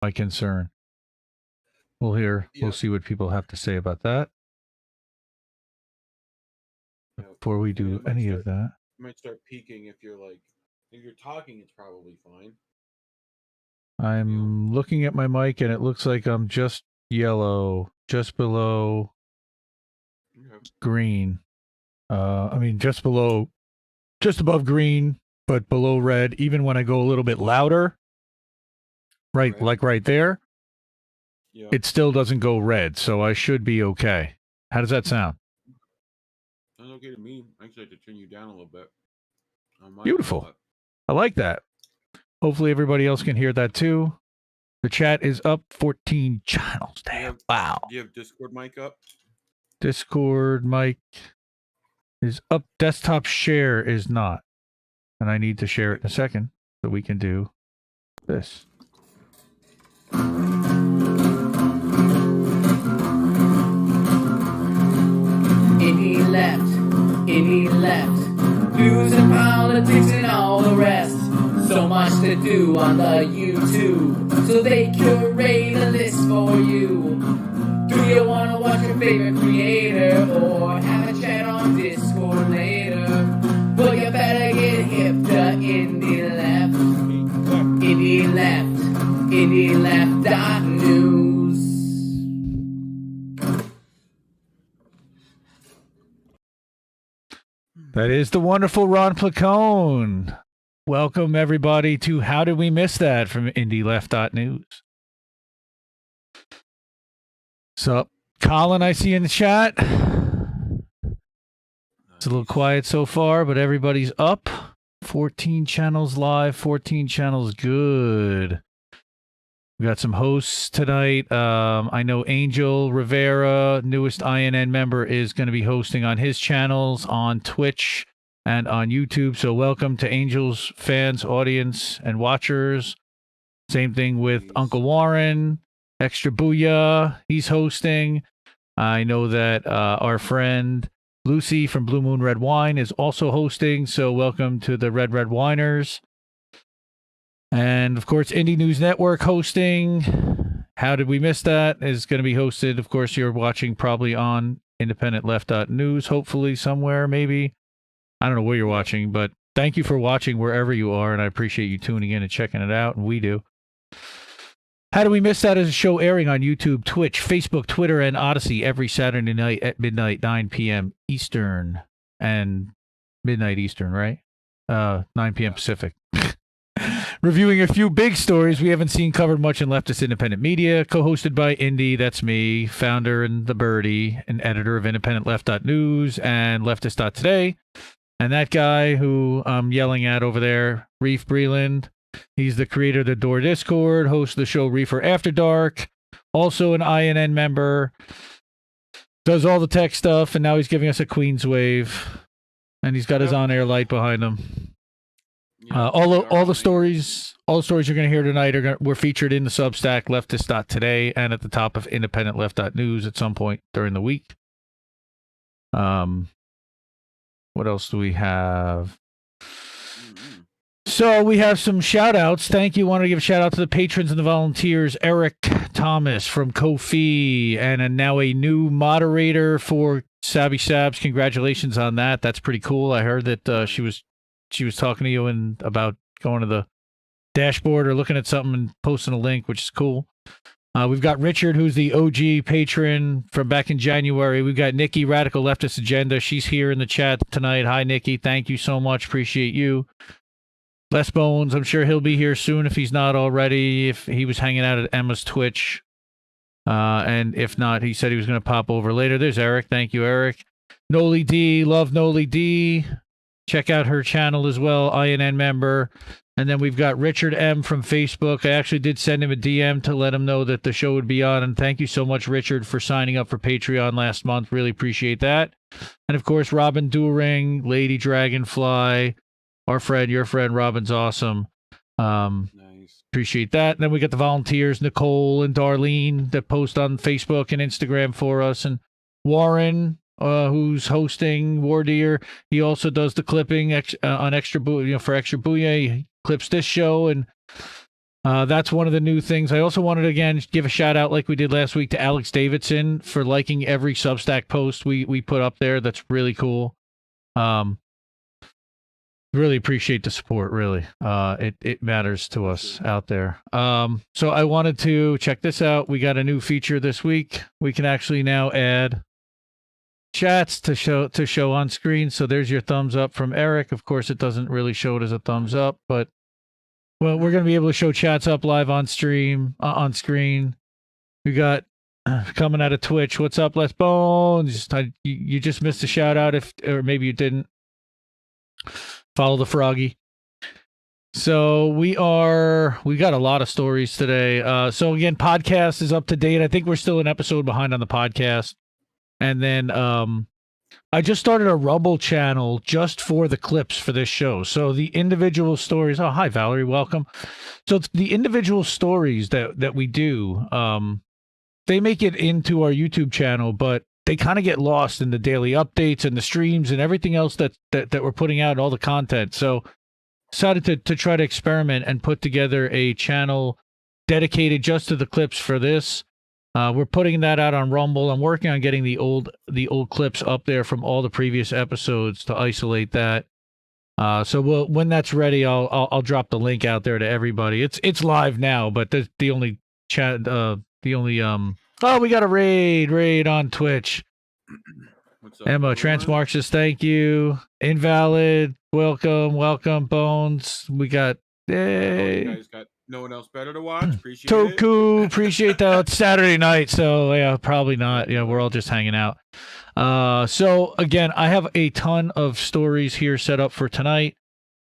my concern. We'll see what people have to say about that. Before we do any of that. You might start peeking if you're talking, it's probably fine. I'm looking at my mic and it looks like I'm just yellow, just below green. Just above green, but below red. Even when I go a little bit louder, like right there, it still doesn't go red, so I should be okay. How does that sound? Sounds okay to me. I actually have to turn you down a little bit. Beautiful. I like that. Hopefully everybody else can hear that too. The chat is up 14 channels. Damn. Wow. Do you have Discord mic up? Discord mic is up. Desktop share is not. And I need to share it in a second so we can do this. Indie left, news and politics and all the rest. So much to do on the YouTube, so they curate a list for you. Do you want to watch your favorite creator, or have a chat on Discord later? Well, you better get hip to Indie Left, IndieLeft.news. That is the wonderful Ron Placone. Welcome, everybody, to How Did We Miss That from IndieLeft.news. So, Colin, I see in the chat. It's a little quiet so far, but everybody's up. 14 channels live, 14 channels good. We got some hosts tonight. I know Angel Rivera, newest INN member, is going to be hosting on his channels on Twitch and on YouTube. So welcome to Angel's fans, audience, and watchers. Same thing with Uncle Warren, Extra Booyah. He's hosting. I know that our friend Lucy from Blue Moon Red Wine is also hosting. So welcome to the Red Winers. And, of course, Indie News Network hosting. How Did We Miss That is going to be hosted. Of course, you're watching probably on IndependentLeft.news, hopefully somewhere, maybe. I don't know where you're watching, but thank you for watching wherever you are, and I appreciate you tuning in and checking it out, and we do. How Did We Miss That is a show airing on YouTube, Twitch, Facebook, Twitter, and Odyssey every Saturday night at midnight, 9 p.m. Eastern. And midnight Eastern, right? 9 p.m. Pacific. Reviewing a few big stories we haven't seen covered much in leftist independent media, co-hosted by Indy, that's me, founder and the birdie, and editor of IndependentLeft.news and Leftist.today. And that guy who I'm yelling at over there, Reef Breland, he's the creator of the Door Discord, host of the show Reefer After Dark, also an INN member, does all the tech stuff, and now he's giving us a Queens wave, and he's got his on-air light behind him. All the stories you're going to hear tonight were featured in the Substack Leftist.today and at the top of IndependentLeft.news at some point during the week. What else do we have? So we have some shout outs. Thank you. Want to give a shout out to the patrons and the volunteers. Eric Thomas from Ko-fi and now a new moderator for Sabby Sabs. Congratulations on that. That's pretty cool. I heard that she was talking to you about going to the dashboard or looking at something and posting a link, which is cool. We've got Richard, who's the OG patron from back in January. We've got Nikki, Radical Leftist Agenda. She's here in the chat tonight. Hi, Nikki. Thank you so much. Appreciate you. Les Bones, I'm sure he'll be here soon if he's not already, if he was hanging out at Emma's Twitch. And if not, he said he was going to pop over later. There's Eric. Thank you, Eric. Noli D. Love Noli D. Check out her channel as well, INN member. And then we've got Richard M. from Facebook. I actually did send him a DM to let him know that the show would be on. And thank you so much, Richard, for signing up for Patreon last month. Really appreciate that. And, of course, Robin During, Lady Dragonfly, our friend, your friend, Robin's awesome. Nice. Appreciate that. And then we got the volunteers, Nicole and Darlene, that post on Facebook and Instagram for us. And Warren, who's hosting War Deer. He also does the clipping on Extra Booyah, for Extra Booyah. He clips this show, and That's one of the new things. I also wanted to, again, give a shout out like we did last week to Alex Davidson for liking every Substack post we put up there. That's really cool. Really appreciate the support, really. It matters to us out there. So I wanted to check this out. We got a new feature this week. We can actually now add chats to show on screen. So there's your thumbs up from Eric. Of course, it doesn't really show it as a thumbs up, but well, we're going to be able to show chats up live on stream on screen. We got coming out of Twitch. What's up, Les Bones? You just missed a shout out, or maybe you didn't. Follow the Froggy. So we got a lot of stories today. So again, podcast is up to date. I think we're still an episode behind on the podcast. And then I just started a Rumble channel just for the clips for this show. So the individual stories. Oh, hi, Valerie. Welcome. So it's the individual stories that we do, they make it into our YouTube channel, but they kind of get lost in the daily updates and the streams and everything else that we're putting out, all the content. So decided to try to experiment and put together a channel dedicated just to the clips for this. We're putting that out on Rumble. I'm working on getting the old clips up there from all the previous episodes to isolate that. So when that's ready, I'll drop the link out there to everybody. It's live now, but the only chat we got a raid on Twitch. What's up, Emma everyone? Transmarxus, thank you. Invalid, welcome. Bones, we got. You Hey. guys got no one else better to watch. Appreciate Toku, it. appreciate that. It's Saturday night, so yeah, probably not. Yeah, we're all just hanging out. So again, I have a ton of stories here set up for tonight.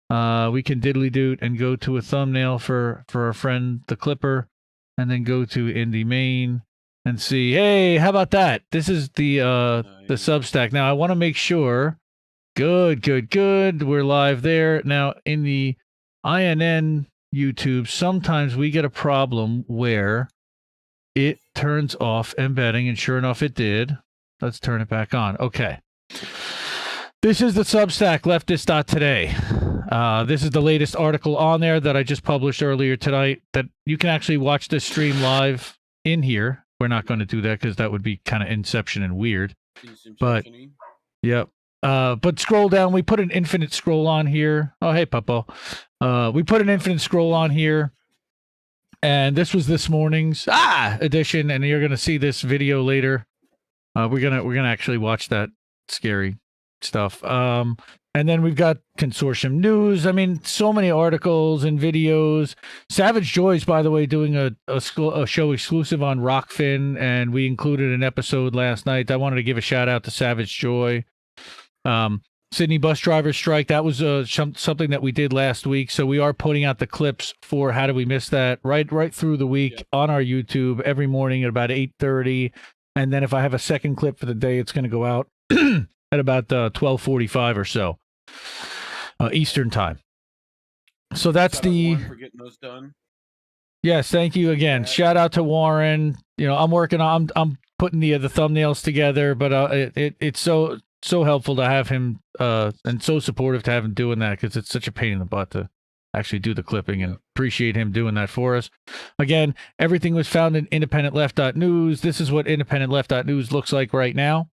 We can diddly doot and go to a thumbnail for our friend the Clipper, and then go to Indie Main and see. Hey, how about that? This is the Substack. Now I want to make sure. Good. We're live there now in the INN YouTube. Sometimes we get a problem where it turns off embedding, and sure enough, it did. Let's turn it back on. Okay. This is the Substack, leftist.today. This is the latest article on there that I just published earlier tonight that you can actually watch this stream live in here. We're not going to do that because that would be kind of Inception and weird. But, yep. But scroll down. We put an infinite scroll on here. Oh, hey, Puppo. We put an infinite scroll on here. And this was this morning's edition. And you're going to see this video later. We're gonna actually watch that scary stuff. And then we've got consortium news. I mean, so many articles and videos. Savage Joy's, by the way, doing a show exclusive on Rockfin, and we included an episode last night. I wanted to give a shout out to Savage Joy. Sydney bus driver strike. That was something that we did last week. So we are putting out the clips for How Did We Miss That right through the week on our YouTube every morning at about 8:30. And then if I have a second clip for the day, it's going to go out at about 12:45 or so Eastern time. So that's the. For getting those done. Yes, thank you again. Shout out to Warren. You know, I'm working on. I'm putting the thumbnails together, but it's so helpful to have him and so supportive to have him doing that because it's such a pain in the butt to actually do the clipping, and appreciate him doing that for us. Again, everything was found in independentleft.news. This is what independentleft.news looks like right now.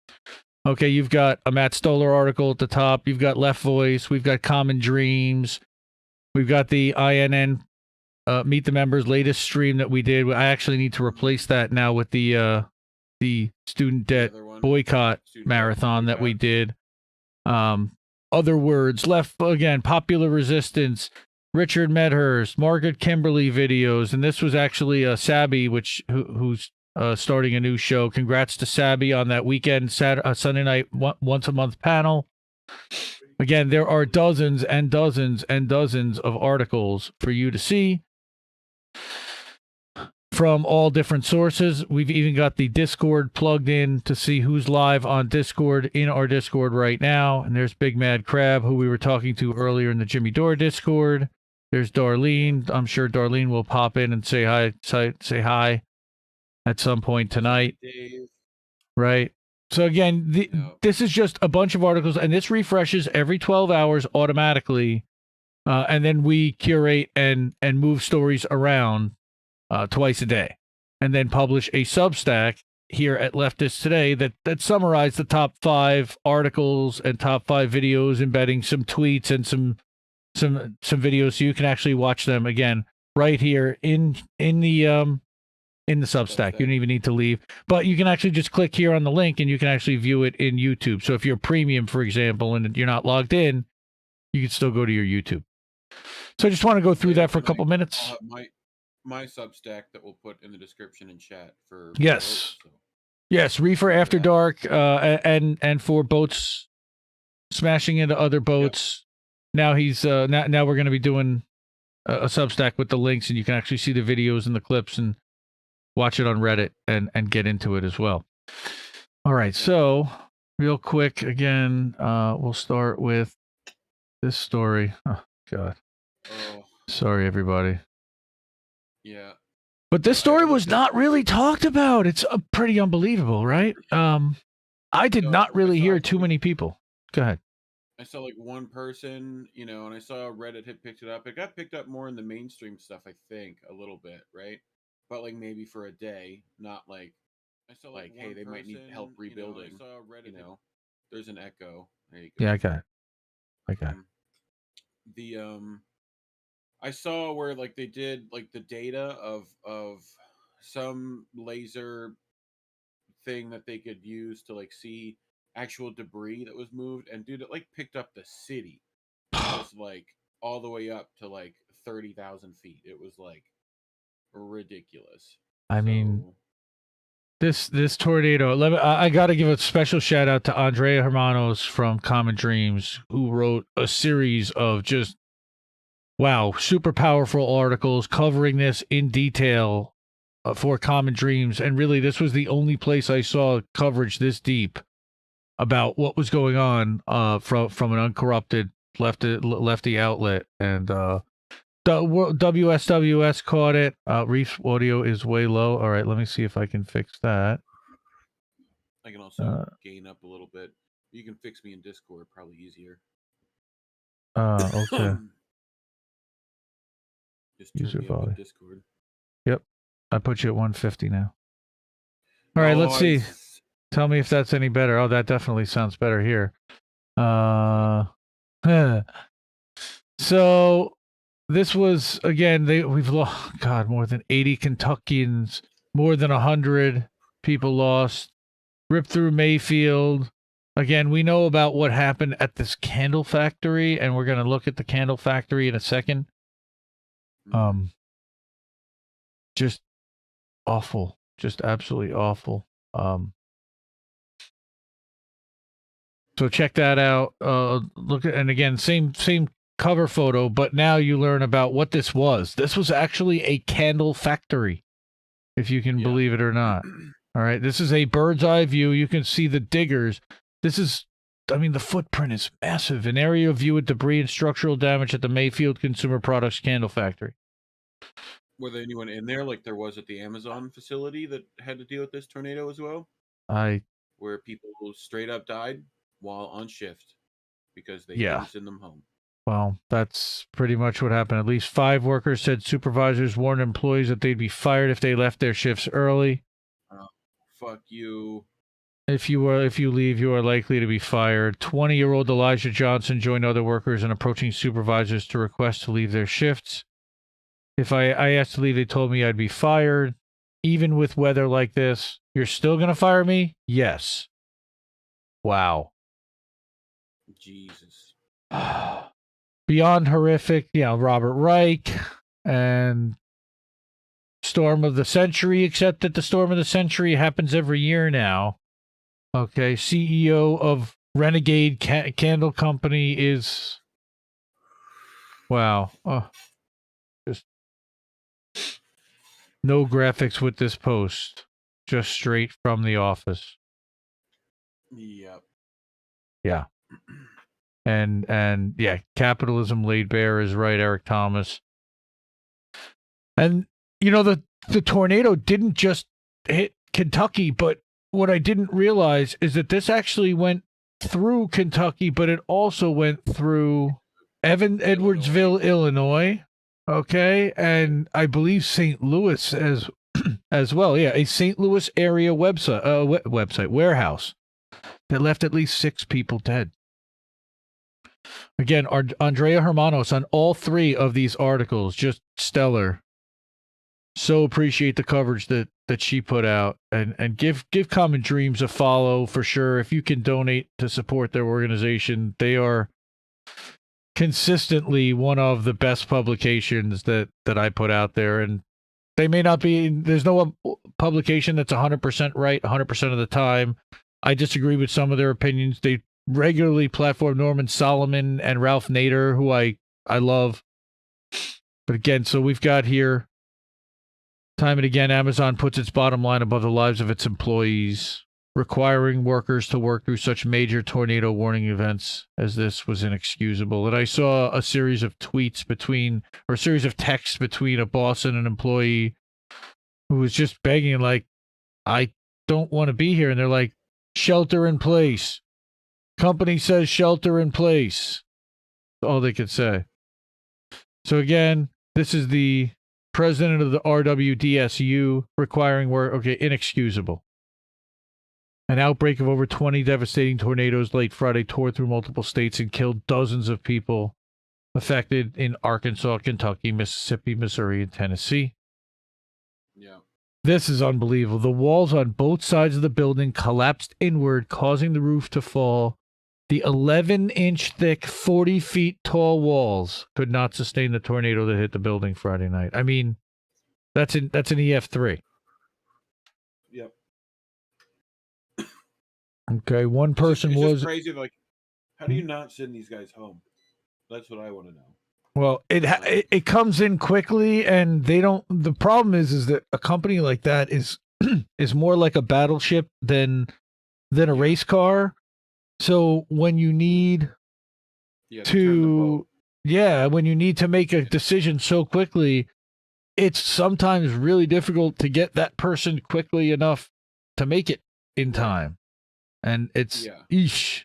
Okay, you've got a Matt Stoller article at the top. You've got Left Voice. We've got Common Dreams. We've got the INN Meet the Members latest stream that we did. I actually need to replace that now with the student debt boycott marathon that we did. Other words, Popular Resistance, Richard Medhurst, Margaret Kimberly videos, and this was actually Sabby, who's starting a new show. Congrats to Sabby on that weekend, Sunday night, once a month panel. Again, there are dozens and dozens and dozens of articles for you to see from all different sources. We've even got the Discord plugged in to see who's live on Discord in our Discord right now. And there's Big Mad Crab, who we were talking to earlier in the Jimmy Dore Discord. There's Darlene. I'm sure Darlene will pop in and say hi at some point tonight. Right. So again, this is just a bunch of articles, and this refreshes every 12 hours automatically and then we curate and move stories around twice a day, and then publish a Substack here at Leftist Today that summarize the top 5 articles and top 5 videos, embedding some tweets and some videos, so you can actually watch them again right here in the Substack. You don't even need to leave, but you can actually just click here on the link and you can actually view it in YouTube. So if you're premium, for example, and you're not logged in, you can still go to your YouTube. So I just want to go through that for a couple minutes. My Substack that we'll put in the description and chat for yes, boats, so. yes, Reefer After Dark, and for boats smashing into other boats. Yep. Now he's now we're going to be doing a Substack with the links, and you can actually see the videos and the clips and watch it on Reddit and get into it as well. All right, so real quick again, we'll start with this story. Oh God, sorry everybody. Yeah. But this story was not really talked about. It's pretty unbelievable, right? I did not really hear too many people. Go ahead. I saw like one person, and I saw Reddit had picked it up. It got picked up more in the mainstream stuff, I think, a little bit, right? But like maybe for a day, not like I saw like, hey, they might need help rebuilding. I saw Reddit, there's an echo. There you go. Yeah, I got it. I saw where like they did like the data of some laser thing that they could use to like see actual debris that was moved, and dude, it like picked up the city. It was like all the way up to like 30,000 feet. It was like ridiculous. I mean, this tornado. I got to give a special shout out to Andrea Hermanos from Common Dreams, who wrote a series of just super powerful articles covering this in detail for Common Dreams. And really, this was the only place I saw coverage this deep about what was going on from an uncorrupted lefty outlet. And WSWS caught it. Reef's audio is way low. All right, let me see if I can fix that. I can also gain up a little bit. You can fix me in Discord, probably easier. Okay. Just user volume. Discord. Yep, I put you at 150 now. All right, let's see. Tell me if that's any better. Oh, that definitely sounds better here. So this was again. We've lost more than 80 Kentuckians, more than 100 people lost. Ripped through Mayfield. Again, we know about what happened at this candle factory, and we're going to look at the candle factory in a second. Just awful, just absolutely awful. So check that out. Look at, and again, same cover photo, but now you learn about what this was. This was actually a candle factory, if you can believe it or not. All right, this is a bird's eye view. You can see the diggers. This is, the footprint is massive. An aerial view of debris and structural damage at the Mayfield Consumer Products candle factory. Were there anyone in there like there was at the Amazon facility that had to deal with this tornado as well? Where people straight up died while on shift because they didn't send them home. Well, that's pretty much what happened. At least 5 workers said supervisors warned employees that they'd be fired if they left their shifts early. Fuck you. If you leave, you are likely to be fired. 20-year-old Elijah Johnson joined other workers in approaching supervisors to request to leave their shifts. If I asked to leave, they told me I'd be fired. Even with weather like this, you're still going to fire me? Yes. Wow. Jesus. Beyond horrific, Robert Reich and Storm of the Century, except that the Storm of the Century happens every year now. Okay, CEO of Renegade Candle Company is... Wow. Just no graphics with this post. Just straight from the office. Yep. Yeah. And capitalism laid bare is right, Eric Thomas. And, the tornado didn't just hit Kentucky, but what I didn't realize is that this actually went through Kentucky, but it also went through Edwardsville, Illinois. Okay, and I believe St. Louis as well. Yeah, a St. Louis area website warehouse that left at least 6 people dead. Again, Andrea Hermanos on all 3 of these articles, just stellar. So appreciate the coverage that she put out, and give Common Dreams a follow for sure. If you can donate to support their organization, they are consistently one of the best publications that I put out there, and they may not be. There's no publication that's 100% right 100% of the time. I disagree with some of their opinions. They regularly platform Norman Solomon and Ralph Nader, who I love. But again, so we've got here, time and again, Amazon puts its bottom line above the lives of its employees. Requiring workers to work through such major tornado warning events as this was inexcusable. And I saw a series of tweets a series of texts between a boss and an employee who was just begging, like, I don't want to be here. And they're like, shelter in place. Company says shelter in place. That's all they could say. So again, this is the president of the RWDSU requiring work. Okay, inexcusable. An outbreak of over 20 devastating tornadoes late Friday tore through multiple states and killed dozens of people affected in Arkansas, Kentucky, Mississippi, Missouri, and Tennessee. Yeah. This is unbelievable. The walls on both sides of the building collapsed inward, causing the roof to fall. The 11-inch thick, 40 feet tall walls could not sustain the tornado that hit the building Friday night. I mean, that's an EF3. Yep. Okay, one person it's was just crazy. Like, how do you not send these guys home? That's what I want to know. Well, it comes in quickly, and they don't. The problem is that a company like that is more like a battleship than a race car. So when you need when you need to make a decision so quickly, it's sometimes really difficult to get that person quickly enough to make it in time. And it's eesh.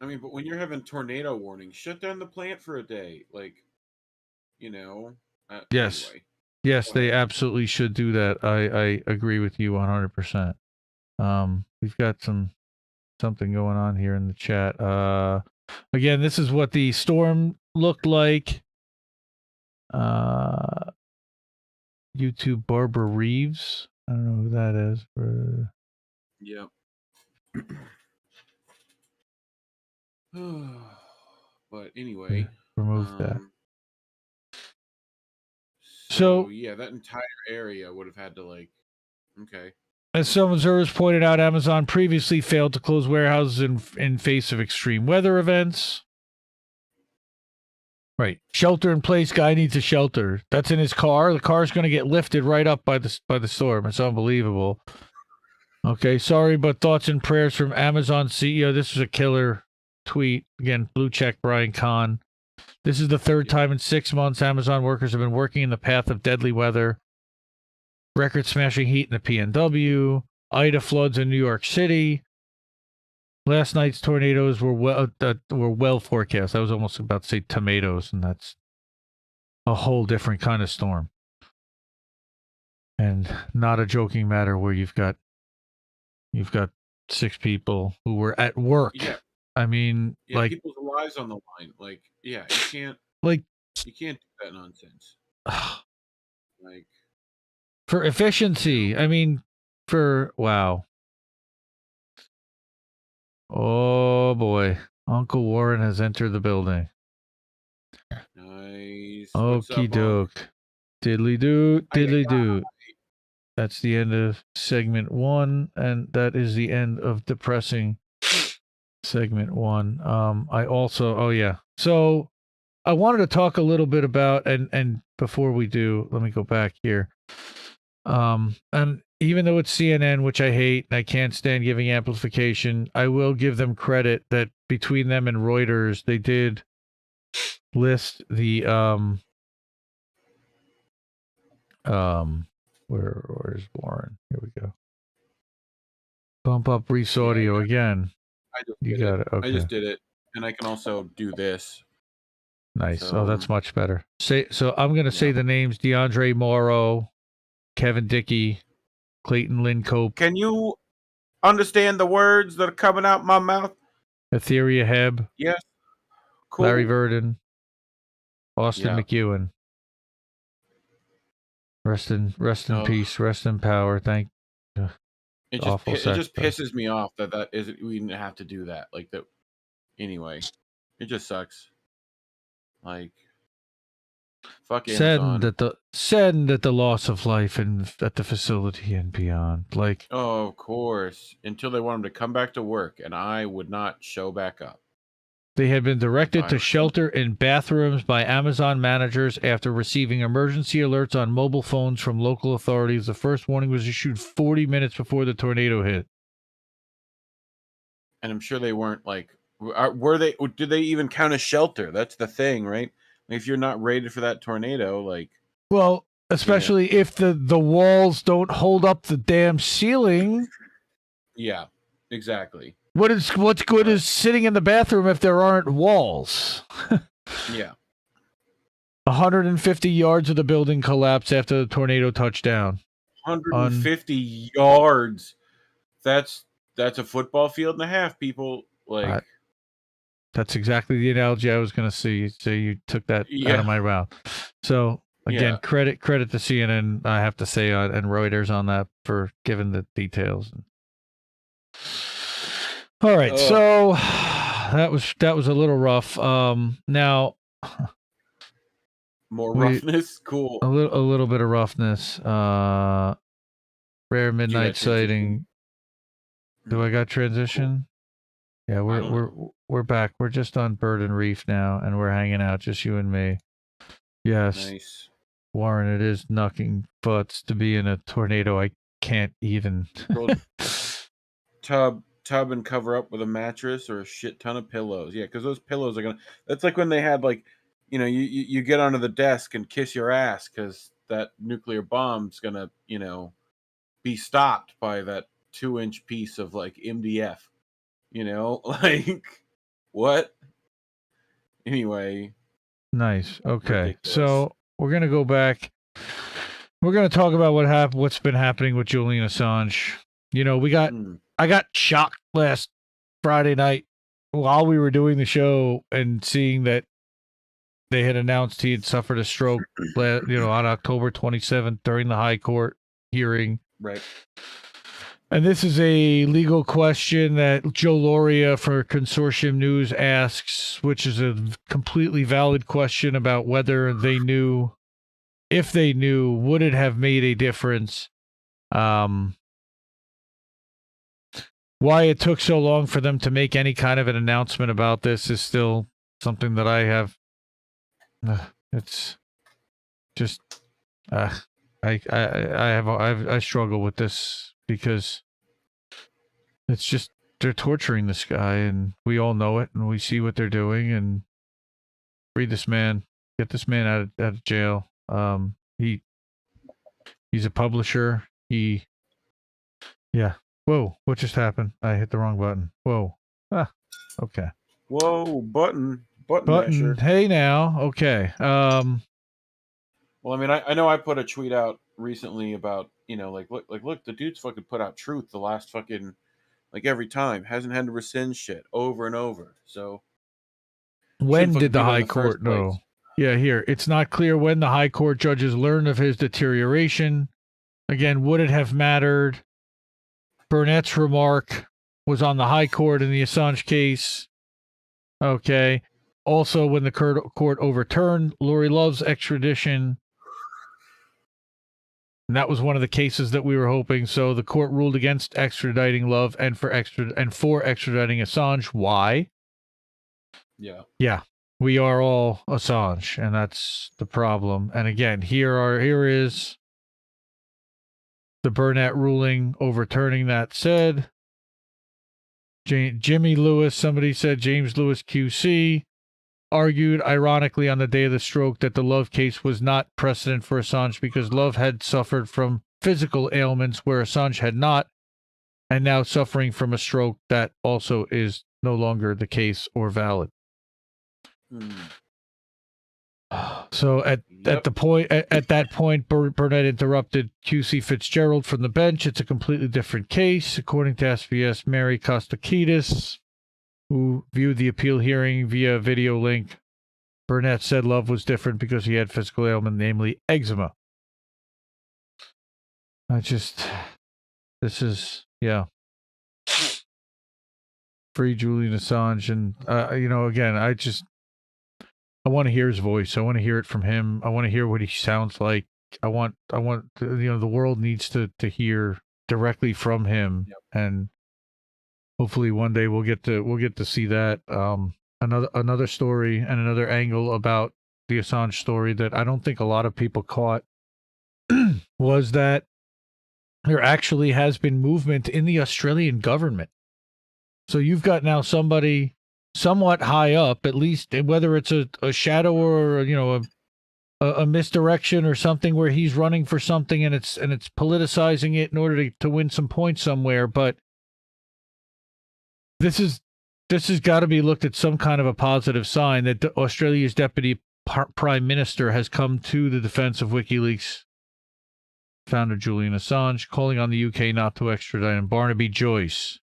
I mean, but when you're having tornado warnings, shut down the plant for a day. Like, you know. Yes. Anyway. Yes, they absolutely should do that. I agree with you 100%. We've got something going on here in the chat. Again, this is what the storm looked like. YouTube Barbara Reeves. I don't know who that is. Yeah. But anyway, remove that. So yeah, that entire area would have had to, like, okay. As some observers pointed out, Amazon previously failed to close warehouses in face of extreme weather events. Right, shelter in place. Guy needs a shelter. That's in his car. The car's going to get lifted right up by the storm. It's unbelievable. Okay, sorry, but thoughts and prayers from Amazon CEO. This was a killer tweet. Again, blue check Brian Kahn. This is the third time in 6 months Amazon workers have been working in the path of deadly weather. Record-smashing heat in the PNW. Ida floods in New York City. Last night's tornadoes were well forecast. I was almost about to say tomatoes, and that's a whole different kind of storm. And not a joking matter where you've got 6 people who were at work. Yeah. I mean, like, people's lives on the line. Like, yeah, you can't do that nonsense. Like, for efficiency. I mean, wow. Oh boy, Uncle Warren has entered the building. Nice. Okie doke. Diddly doo. That's the end of segment 1, and that is the end of depressing segment 1. I also, so I wanted to talk a little bit about, and before we do, let me go back here. And even though it's CNN, which I hate, and I can't stand giving amplification, I will give them credit that between them and Reuters, they did list the where's Warren? Here we go. Bump up Reese audio again. You got it. Okay. I just did it, and I can also do this. Nice. So, Oh, that's much better. So I'm going to say the names DeAndre Morrow, Kevin Dickey, Clayton Lincope, can you understand the words that are coming out my mouth? Etheria Heb, Yes. Cool. Larry Verdon, Austin McEwen. Rest in peace, rest in power. Thank it just pisses me off that we didn't have to do that. Like that. Anyway, it just sucks. Like, fuck Amazon. Saddened at the loss of life at the facility and beyond. Like, oh, of course. Until they want him to come back to work, and I would not show back up. They had been directed to shelter in bathrooms by Amazon managers after receiving emergency alerts on mobile phones from local authorities. The first warning was issued 40 minutes before the tornado hit. And I'm sure they weren't like, did they even count as shelter? That's the thing, right? Like, if you're not rated for that tornado, like. Well, especially if the walls don't hold up the damn ceiling. Yeah, exactly. What's good is sitting in the bathroom if there aren't walls. Yeah. 150 yards of the building collapsed after the tornado touched down. 150 yards. That's a football field and a half, people. Like, that's exactly the analogy I was going to say. So you took that out of my mouth. So again, credit to CNN. I have to say, and Reuters on that for giving the details. All right, so that was a little rough. Now more roughness, cool. A little bit of roughness. Rare midnight sighting. Do I got transition? Cool. Yeah, we're back. We're just on Bird and Reef now, and we're hanging out, just you and me. Yes, nice. Warren, it is knocking butts to be in a tornado. I can't even. Tub and cover up with a mattress or a shit ton of pillows. Yeah, because those pillows are gonna. That's like when they had like, you get onto the desk and kiss your ass because that nuclear bomb's gonna be stopped by that 2-inch piece of like MDF. Like what? Anyway. Nice. Okay, ridiculous. So we're gonna go back. We're gonna talk about what's been happening with Julian Assange. I got shocked last Friday night while we were doing the show and seeing that they had announced he had suffered a stroke, on October 27th during the High Court hearing. Right. And this is a legal question that Joe Loria for Consortium News asks, which is a completely valid question about whether they knew. If they knew, would it have made a difference? Why it took so long for them to make any kind of an announcement about this is still something that I have. It's just I struggle with this because it's just they're torturing this guy and we all know it and we see what they're doing and free this man, get this man out of jail. He's a publisher. Whoa, what just happened? I hit the wrong button. Whoa. Okay. Whoa, button masher. Hey now. Okay. Well, I mean, I know I put a tweet out recently about, look, the dude's fucking put out truth the last fucking, every time. Hasn't had to rescind shit over and over. So when did the High Court know? Yeah, here. It's not clear when the High Court judges learned of his deterioration. Again, would it have mattered? Burnett's remark was on the High Court in the Assange case. Okay. Also, when the court overturned Lori Love's extradition, and that was one of the cases that we were hoping. So the court ruled against extraditing Love and for extraditing Assange. Why? Yeah. Yeah. We are all Assange, and that's the problem. And again, here is the Burnett ruling overturning that said. Jimmy Lewis, somebody said James Lewis QC, argued ironically on the day of the stroke that the Love case was not precedent for Assange because Love had suffered from physical ailments where Assange had not, and now suffering from a stroke that also is no longer the case or valid. So at that point, Burnett interrupted QC Fitzgerald from the bench. It's a completely different case, according to SBS Mary Kostakidis, who viewed the appeal hearing via video link. Burnett said Love was different because he had physical ailment, namely eczema. This is, yeah. Free Julian Assange. And, again, I want to hear his voice. I want to hear it from him. I want to hear what he sounds like. I want, the world needs to hear directly from him. Yep. And hopefully one day we'll get to see that. Another story and another angle about the Assange story that I don't think a lot of people caught was that there actually has been movement in the Australian government. So you've got now somebody somewhat high up, at least, whether it's a shadow or a misdirection or something where he's running for something and it's politicizing it in order to win some points somewhere. But this has got to be looked at some kind of a positive sign that Australia's deputy prime minister has come to the defense of WikiLeaks founder Julian Assange, calling on the UK not to extradite him. Barnaby Joyce,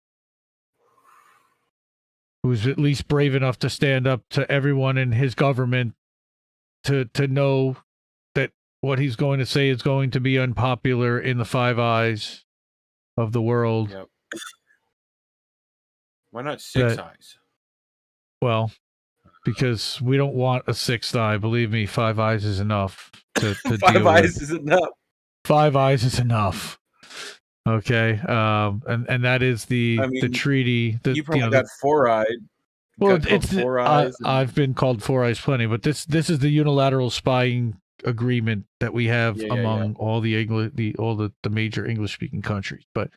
who's at least brave enough to stand up to everyone in his government to know that what he's going to say is going to be unpopular in the Five Eyes of the world. Yep. Why not Six Eyes? Well, because we don't want a sixth eye. Believe me, Five Eyes is enough to Five Eyes is enough. Five Eyes is enough. Okay, and that is the treaty. You probably got four-eyed. Well, it's Four Eyes. I've been called Four Eyes plenty, but this is the unilateral spying agreement that we have among all the major English-speaking countries. But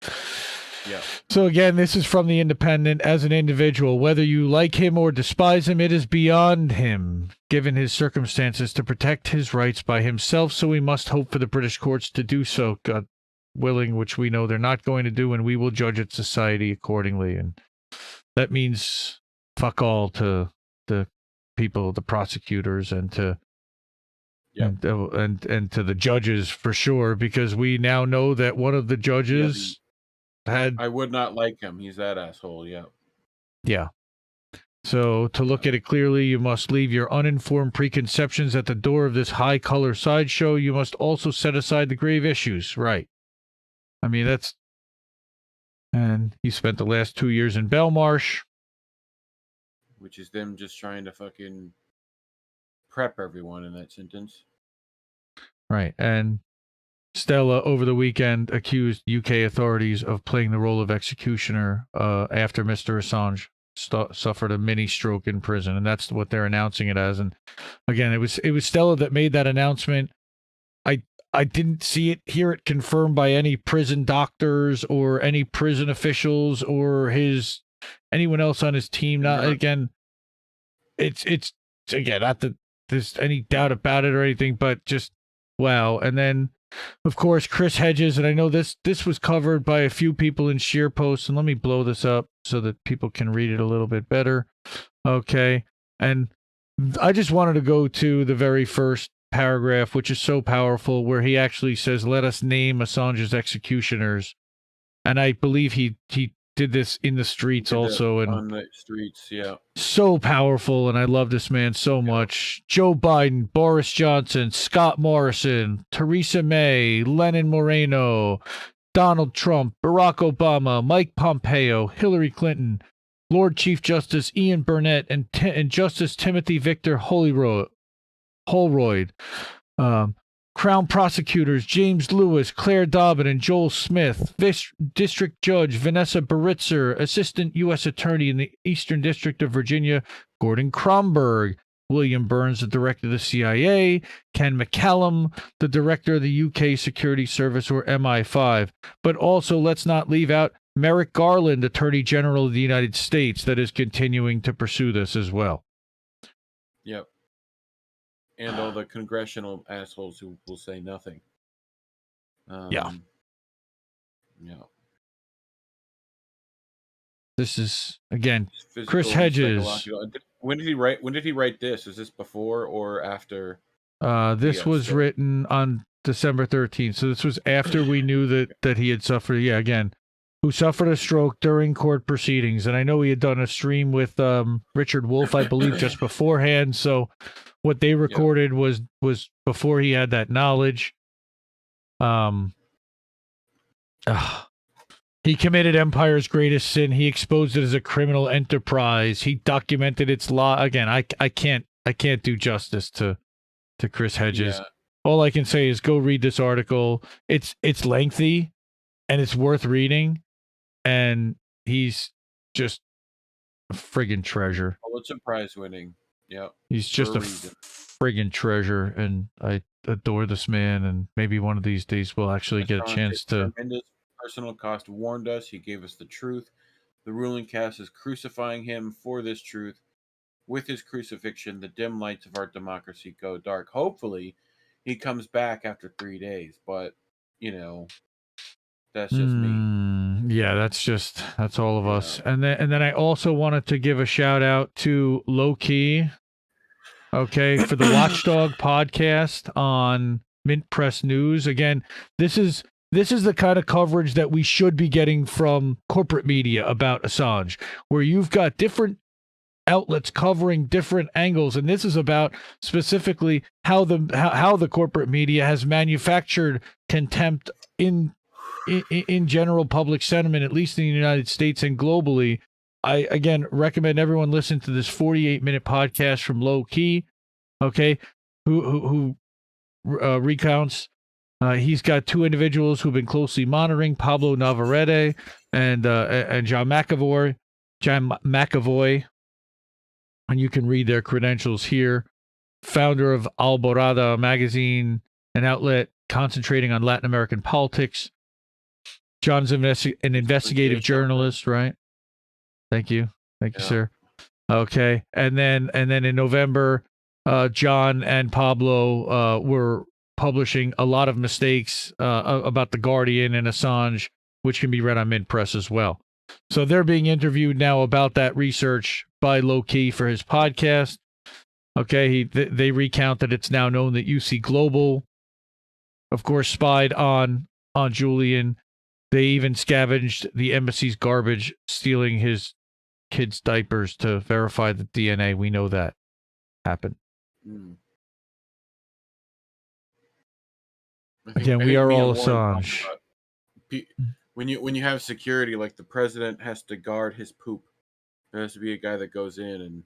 so again, this is from the Independent. As an individual, whether you like him or despise him, it is beyond him, given his circumstances, to protect his rights by himself. So we must hope for the British courts to do so, God willing, which we know they're not going to do, and we will judge its society accordingly. And that means fuck all to the people, the prosecutors, and to and to the judges for sure, because we now know that one of the judges I would not like him. He's that asshole. Yeah. So to look at it clearly, you must leave your uninformed preconceptions at the door of this high color sideshow. You must also set aside the grave issues. Right. I mean, and he spent the last 2 years in Belmarsh. Which is them just trying to fucking prep everyone in that sentence. Right. And Stella, over the weekend, accused UK authorities of playing the role of executioner after Mr. Assange suffered a mini stroke in prison. And that's what they're announcing it as. And again, it was Stella that made that announcement. I didn't hear it confirmed by any prison doctors or any prison officials or anyone else on his team. Again, it's again, not that there's any doubt about it or anything, but just wow. And then, of course, Chris Hedges, and I know this was covered by a few people in Sheer Post, and let me blow this up so that people can read it a little bit better. Okay. And I just wanted to go to the very first paragraph, which is so powerful, where he actually says, "Let us name Assange's executioners." And I believe he did this in the streets also. And on the streets, so powerful, and I love this man so much. Joe Biden, Boris Johnson, Scott Morrison, Theresa May, Lenin Moreno, Donald Trump, Barack Obama, Mike Pompeo, Hillary Clinton, Lord Chief Justice Ian Burnett, and Justice Timothy Victor Holroyd, Crown prosecutors James Lewis, Claire Dobbin, and Joel Smith, District Judge Vanessa Baritzer, Assistant U.S. Attorney in the Eastern District of Virginia Gordon Kromberg, William Burns, the Director of the CIA, Ken McCallum, the Director of the UK Security Service, or MI5. But also, let's not leave out Merrick Garland, Attorney General of the United States, that is continuing to pursue this as well. Yep. And all the congressional assholes who will say nothing. Yeah. This is, again, Chris Hedges. When did he write? When did he write this? Is this before or after? This was written on December 13th. So this was after we knew that he had suffered. Yeah, again, who suffered a stroke during court proceedings. And I know he had done a stream with Richard Wolff, I believe, just beforehand. So what they recorded was before he had that knowledge. He committed empire's greatest sin. He exposed it as a criminal enterprise. He documented its law. Again, I can't do justice to Chris Hedges. Yeah. All I can say is go read this article. It's lengthy and it's worth reading. And he's just a friggin' treasure. Pulitzer Prize winning. Yeah. He's just a friggin' treasure, and I adore this man, and maybe one of these days we'll actually get a chance to. Tremendous personal cost warned us. He gave us the truth. The ruling caste is crucifying him for this truth. With his crucifixion, the dim lights of our democracy go dark. Hopefully, he comes back after 3 days, but, that's just me. Yeah, that's all of us. And then I also wanted to give a shout out to Low Key, okay, for the Watchdog podcast on Mint Press News. Again, this is the kind of coverage that we should be getting from corporate media about Assange, where you've got different outlets covering different angles, and this is about specifically how the corporate media has manufactured contempt in general public sentiment, at least in the United States and globally. I again recommend everyone listen to this 48-minute podcast from Low Key, okay, who recounts. He's got two individuals who've been closely monitoring, Pablo Navarrete and John McAvoy. And you can read their credentials here. Founder of Alborada magazine, an outlet concentrating on Latin American politics. John's an investigative journalist, right? Thank you, sir. Okay, and then in November, John and Pablo were publishing a lot of mistakes about the Guardian and Assange, which can be read on Mint Press as well. So they're being interviewed now about that research by Low Key for his podcast. Okay, they recount that it's now known that UC Global, of course, spied on Julian. They even scavenged the embassy's garbage, stealing his kids' diapers to verify the DNA. We know that happened. Again, we are all Assange. When you have security, like the president has to guard his poop. There has to be a guy that goes in and...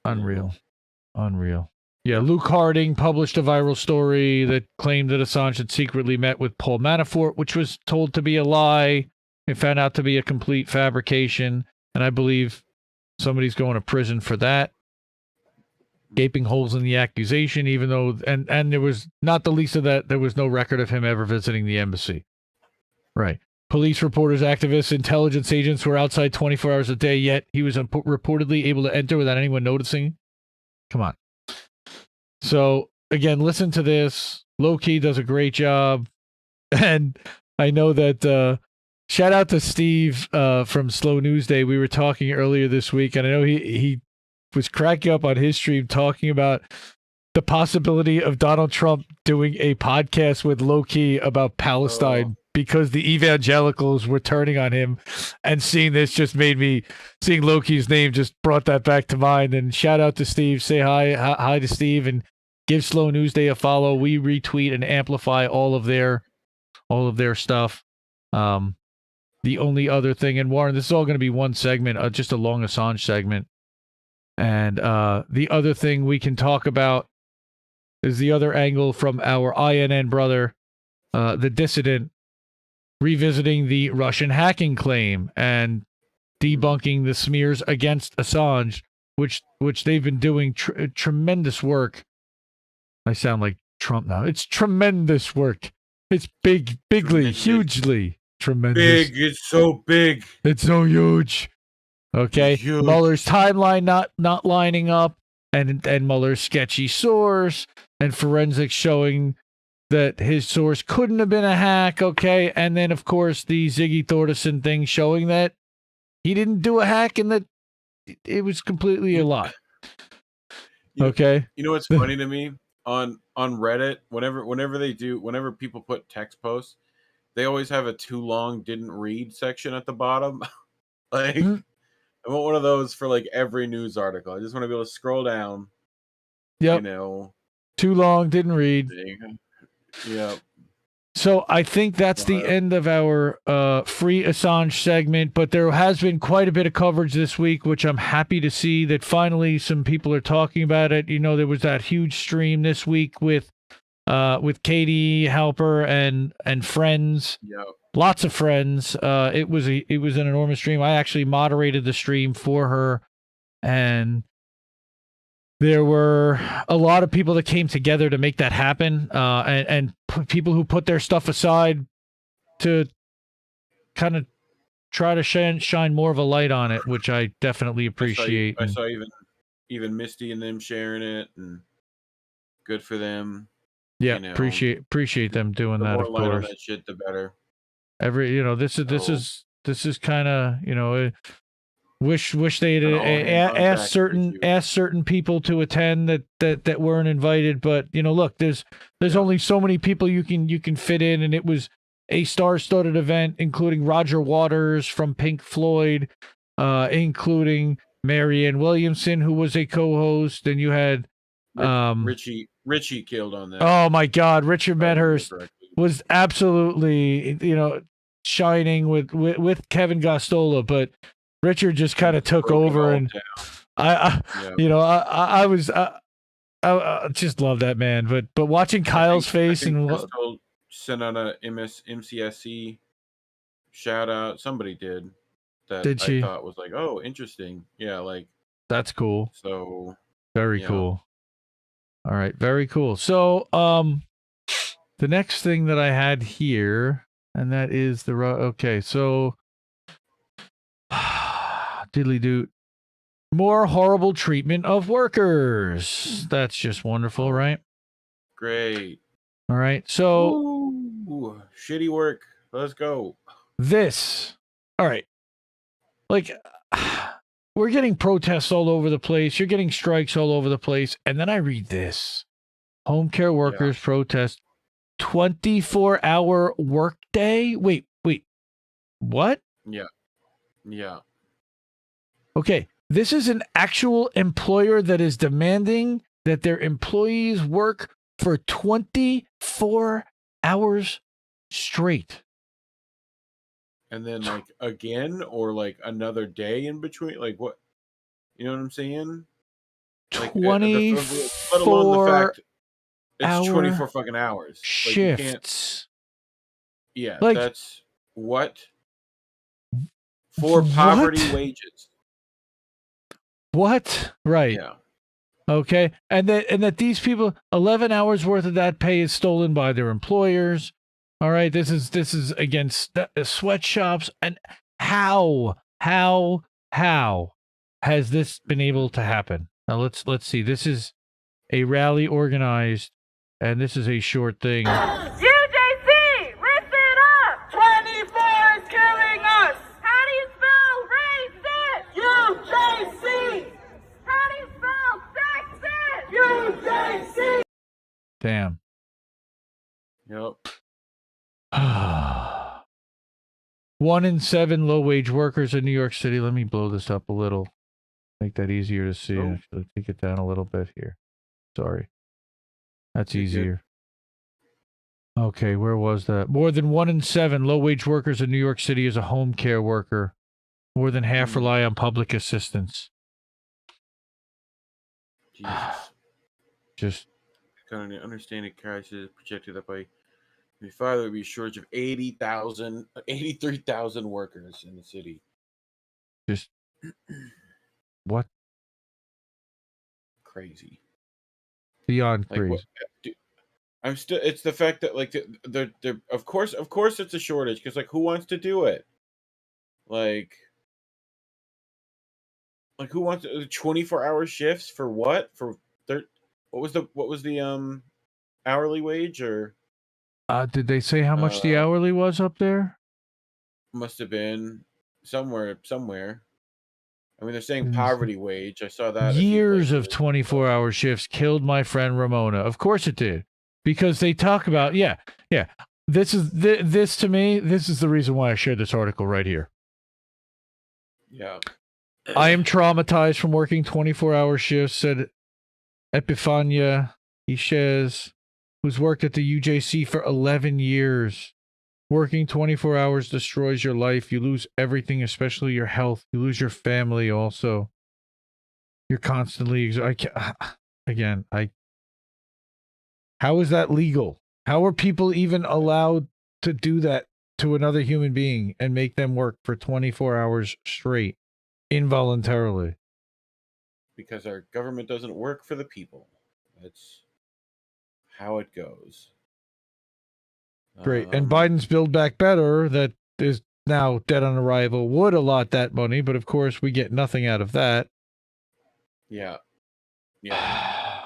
Unreal. Yeah, Luke Harding published a viral story that claimed that Assange had secretly met with Paul Manafort, which was told to be a lie. It found out to be a complete fabrication, and I believe somebody's going to prison for that. Gaping holes in the accusation, even though... And there was, not the least of that, there was no record of him ever visiting the embassy. Right. Police reporters, activists, intelligence agents were outside 24 hours a day, yet he was reportedly able to enter without anyone noticing. Come on. So, again, listen to this. Low Key does a great job. And I know that, shout out to Steve from Slow News Day. We were talking earlier this week, and I know he was cracking up on his stream talking about the possibility of Donald Trump doing a podcast with Low Key about Palestine. Because the evangelicals were turning on him, and seeing this just made me, seeing Loki's name just brought that back to mind. And shout out to Steve. Say hi to Steve, and give Slow News Day a follow. We retweet and amplify all of their stuff. The only other thing, and Warren, this is all going to be one segment, just a long Assange segment. And the other thing we can talk about is the other angle from our INN brother, the dissident, revisiting the Russian hacking claim and debunking the smears against Assange, which they've been doing tremendous work. I sound like Trump now. It's tremendous work. It's bigly, tremendous. Hugely tremendous. Big. It's so big. It's so huge. Okay. Huge. Mueller's timeline not lining up, and Mueller's sketchy source, and forensics showing that his source couldn't have been a hack, okay? And then, of course, the Ziggy Thordarson thing showing that he didn't do a hack and that it was completely a lie. You know, Okay. you know what's funny to me on Reddit? Whenever people put text posts, they always have a too long didn't read section at the bottom. Like, I want one of those for like every news article. I just want to be able to scroll down. Yep. You know, too long, didn't read. Yep. So I think that's the end of our free Assange segment, but there has been quite a bit of coverage this week, which I'm happy to see that finally some people are talking about it. You know, there was that huge stream this week with Katie Halper and friends. Yep. Lots of friends. It was an enormous stream. I actually moderated the stream for her, and there were a lot of people that came together to make that happen, and people who put their stuff aside to kind of try to shine more of a light on it, which I definitely appreciate. I saw even Misty and them sharing it, and good for them. Yeah, appreciate them doing that. The more of light on course, that shit, the better. This is kind of wish they'd asked certain people to attend that weren't invited, but look, there's only so many people you can fit in, and it was a star-studded event, including Roger Waters from Pink Floyd, including Marianne Williamson, who was a co-host, and you had Richie killed on that. Oh my God, Richard Medhurst was absolutely shining with Kevin Gostola, but Richard just kind of took over, and I just love that man. But watching Kyle's face and sent out a MCSC shout out. Somebody did that. Did she? I thought was like, oh, interesting. Yeah, like that's cool. So very cool. All right, very cool. So the next thing that I had here, and that is okay. So diddly doot. More horrible treatment of workers. That's just wonderful, right? Great. All right. So shitty work. Let's go. All right. Like we're getting protests all over the place. You're getting strikes all over the place. And then I read this. Home care workers protest 24-hour workday. Wait. What? Yeah. Okay. This is an actual employer that is demanding that their employees work for 24 hours straight. And then like again, or like another day in between, like what? You know what I'm saying? Like, 24 let alone the fact it's 24 fucking hours. Shifts. Like, that's what? For poverty wages. What? Right. Yeah. Okay. And that these people, 11 hours worth of that pay is stolen by their employers. All right. This is against sweatshops. And how has this been able to happen? Now let's see. This is a rally organized, and this is a short thing. UJC, listen up! 24 is killing us! How do you spell racist? UJC! How do you spell sexist? UJC! Damn. Yep. 1 in 7 low-wage workers in New York City. Let me blow this up a little. Make that easier to see. Actually, take it down a little bit here. Sorry. That's easier. Okay, where was that? More than 1 in 7 low-wage workers in New York City is a home care worker. More than half rely on public assistance. Jesus. Just kind of understanding crisis projected that by 2025 there would be a shortage of 83,000 workers in the city. Just what? Crazy. Beyond crazy. I'm still. It's the fact that like they're of course it's a shortage because like who wants to do it? Like who wants 24-hour shifts for what? For what was the hourly wage or? Did they say how much the hourly was up there? Must have been somewhere. I mean, they're saying poverty wage. I saw that. Years of 24-hour shifts killed my friend Ramona. Of course it did. Because they talk about, yeah. This to me, this is the reason why I shared this article right here. Yeah. I am traumatized from working 24-hour shifts, said Epifania Ishez, who's worked at the UJC for 11 years. Working 24 hours destroys your life. You lose everything, especially your health. You lose your family also. You're constantly... How is that legal? How are people even allowed to do that to another human being and make them work for 24 hours straight, involuntarily? Because our government doesn't work for the people. That's how it goes. Great. And Biden's Build Back Better, that is now dead on arrival, would allot that money, but of course we get nothing out of that. Yeah.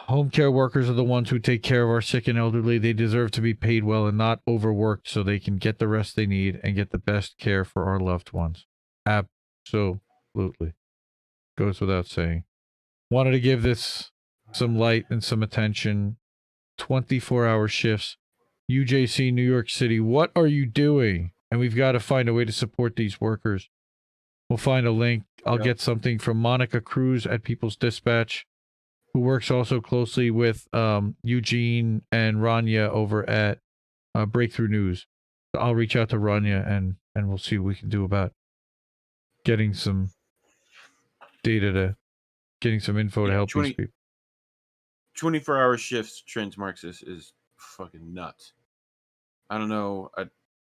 Home care workers are the ones who take care of our sick and elderly. They deserve to be paid well and not overworked so they can get the rest they need and get the best care for our loved ones. Absolutely. Goes without saying. Wanted to give this some light and some attention. 24-hour shifts. UJC, New York City. What are you doing? And we've got to find a way to support these workers. We'll find a link. I'll get something from Monica Cruz at People's Dispatch, who works also closely with Eugene and Rania over at Breakthrough News. I'll reach out to Rania and we'll see what we can do about getting some data getting some info to help these people. 24-hour shifts, Trans Marxist, is fucking nuts. I don't know.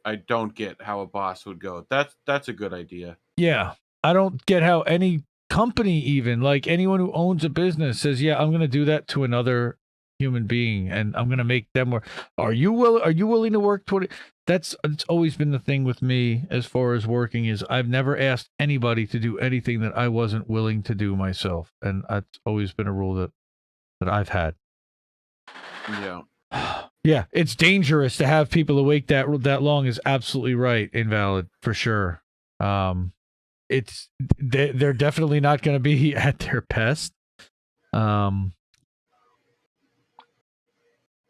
I don't get how a boss would go, that's a good idea. Yeah. I don't get how any company, even like anyone who owns a business, says, yeah, I'm going to do that to another human being and I'm going to make them work. Are you willing to work 20? It's always been the thing with me as far as working is I've never asked anybody to do anything that I wasn't willing to do myself. And that's always been a rule that I've had. Yeah. Yeah, it's dangerous to have people awake that long is absolutely right. Invalid for sure. They're definitely not going to be at their best.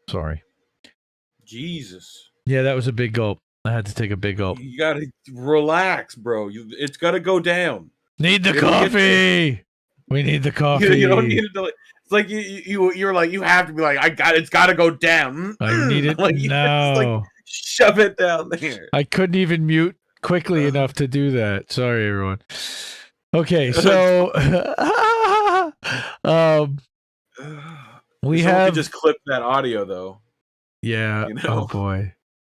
Sorry. Jesus. Yeah, that was a big gulp. I had to take a big gulp. You gotta relax, bro. It's gotta go down. Need the coffee. We need the coffee. You don't need it to. It's like you're like you have to be like it's gotta go down. I need it like, now. Like, shove it down there. I couldn't even mute quickly enough to do that. Sorry, everyone. Okay, so we have just clip that audio though. Yeah. You know? Oh boy.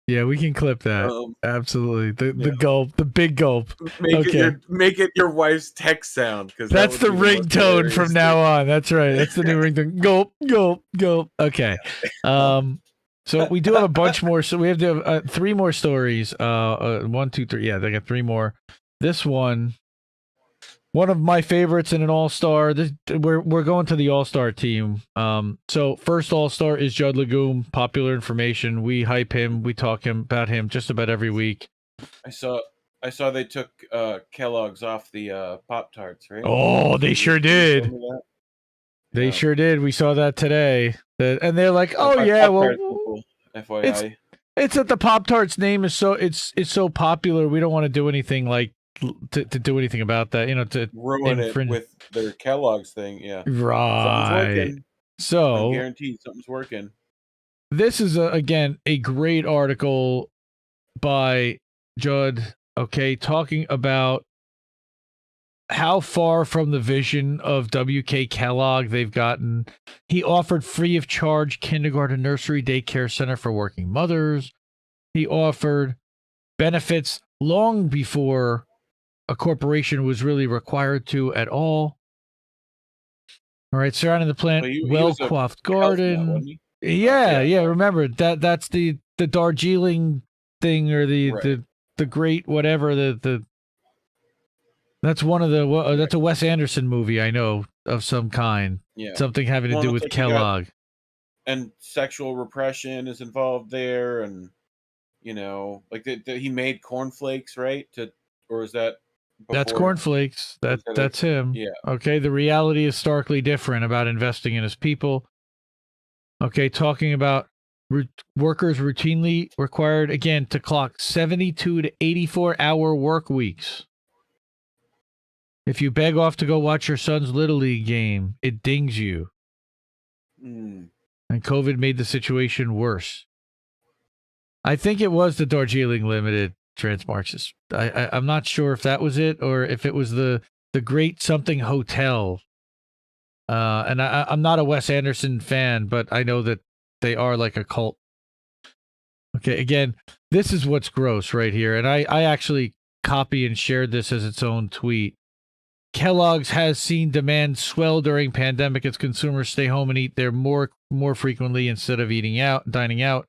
Yeah, we can clip that. Absolutely. The gulp, the big gulp. Make it your wife's text sound, because that's the ringtone from now on. That's right. That's the new ringtone. Gulp, gulp, gulp. Okay. So we do have a bunch more. So we have to have 3 more stories. 1, 2, 3. Yeah, they got 3 more. This one of my favorites in an all-star. We're going to the all-star team. So first all-star is Judd Legume. Popular information. We hype him. We talk about him just about every week. I saw they took Kellogg's off the Pop-Tarts, right? Oh, they sure did. They sure did. We saw that today. And they're like, "Oh yeah, well, FYI, it's that the Pop-Tarts name is so popular. We don't want to do anything like." To do anything about that, to ruin it with their Kellogg's thing, yeah. Right. So I'm guaranteed something's working. This is again a great article by Judd. Okay, talking about how far from the vision of W.K. Kellogg they've gotten. He offered free of charge kindergarten, nursery, daycare center for working mothers. He offered benefits long before a corporation was really required to at all. All right, surrounding the plant, well-coiffed garden. Yeah. Remember that's the Darjeeling thing, or the great whatever that's one of the that's a Wes Anderson movie I know of some kind. Yeah, something having to do with Kellogg. And sexual repression is involved there, and like he made cornflakes, right? Or is that That's before cornflakes. That's him. Yeah. Okay, the reality is starkly different about investing in his people. Okay, talking about workers routinely required again to clock 72 to 84-hour work weeks. If you beg off to go watch your son's Little League game, it dings you. Mm. And COVID made the situation worse. I think it was the Darjeeling Limited Transmarxist. I'm not sure if that was it or if it was the Great Something Hotel. And I'm not a Wes Anderson fan, but I know that they are like a cult. Okay, again, this is what's gross right here. And I actually copy and shared this as its own tweet. Kellogg's has seen demand swell during pandemic as consumers stay home and eat there more frequently instead of dining out.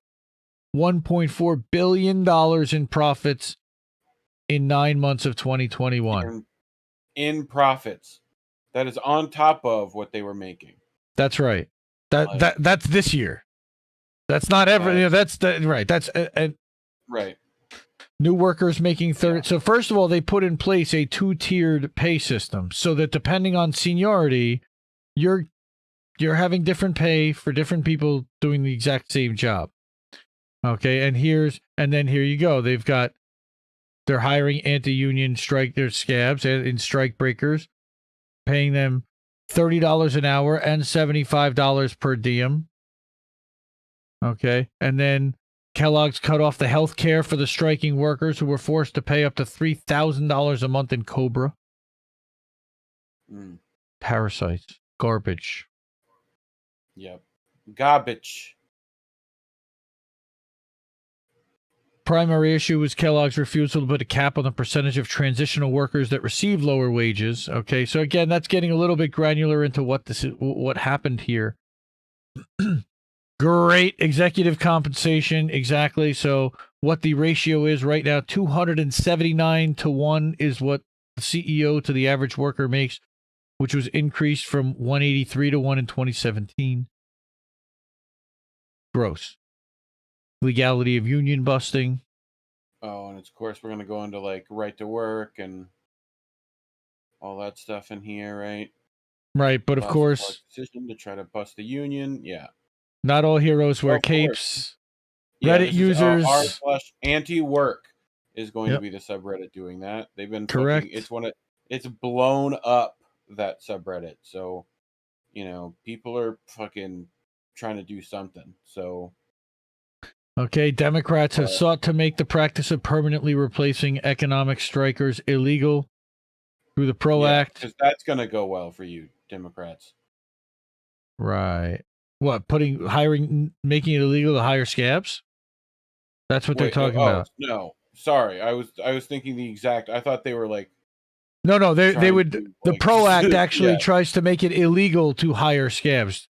$1.4 billion in profits in 9 months of 2021. In profits. That is on top of what they were making. That's right. That's this year. That's not ever. That's right. That's right. New workers making 30. Yeah. So first of all, they put in place a 2-tiered pay system so that depending on seniority, you're having different pay for different people doing the exact same job. Okay, and here you go. They're hiring anti-union there's scabs and strike breakers, paying them $30 an hour and $75 per diem. Okay, and then Kellogg's cut off the health care for the striking workers who were forced to pay up to $3,000 a month in COBRA. Parasites. Garbage. Yep. Garbage. Primary issue was Kellogg's refusal to put a cap on the percentage of transitional workers that receive lower wages. Okay, so again, that's getting a little bit granular into what happened here. Great executive compensation, exactly. So what the ratio is right now, 279 to 1 is what the CEO to the average worker makes, which was increased from 183 to 1 in 2017. Gross. Legality of union busting. Oh, and of course we're going to go into like right to work and all that stuff in here, right? Right, but of course, decision to try to bust the union, yeah. Not all heroes wear capes. Yeah, Reddit users r/anti-work is going to be the subreddit doing that. They've been correct. It's blown up, that subreddit. So, people are fucking trying to do something. So okay, Democrats have sought to make the practice of permanently replacing economic strikers illegal through the PRO Act. Because that's going to go well for you, Democrats. Right. What, making it illegal to hire scabs? That's what they're talking about. No, sorry. I was thinking the exact. I thought they were like. No, they would. The PRO Act actually tries to make it illegal to hire scabs.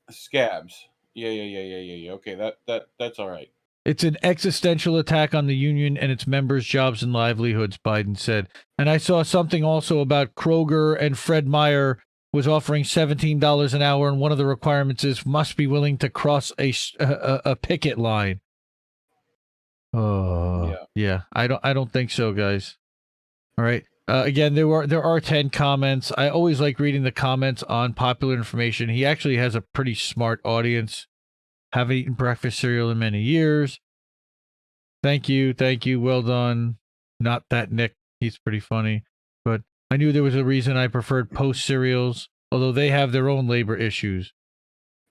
Scabs. Yeah. Okay, that's all right. It's an existential attack on the union and its members' jobs and livelihoods, Biden said. And I saw something also about Kroger and Fred Meyer was offering $17 an hour, and one of the requirements is must be willing to cross a picket line. Oh, yeah. I don't think so, guys. All right. Again, there are 10 comments. I always like reading the comments on Popular Information. He actually has a pretty smart audience. Haven't eaten breakfast cereal in many years. Thank you. Well done. Not that Nick. He's pretty funny. But I knew there was a reason I preferred Post cereals, although they have their own labor issues.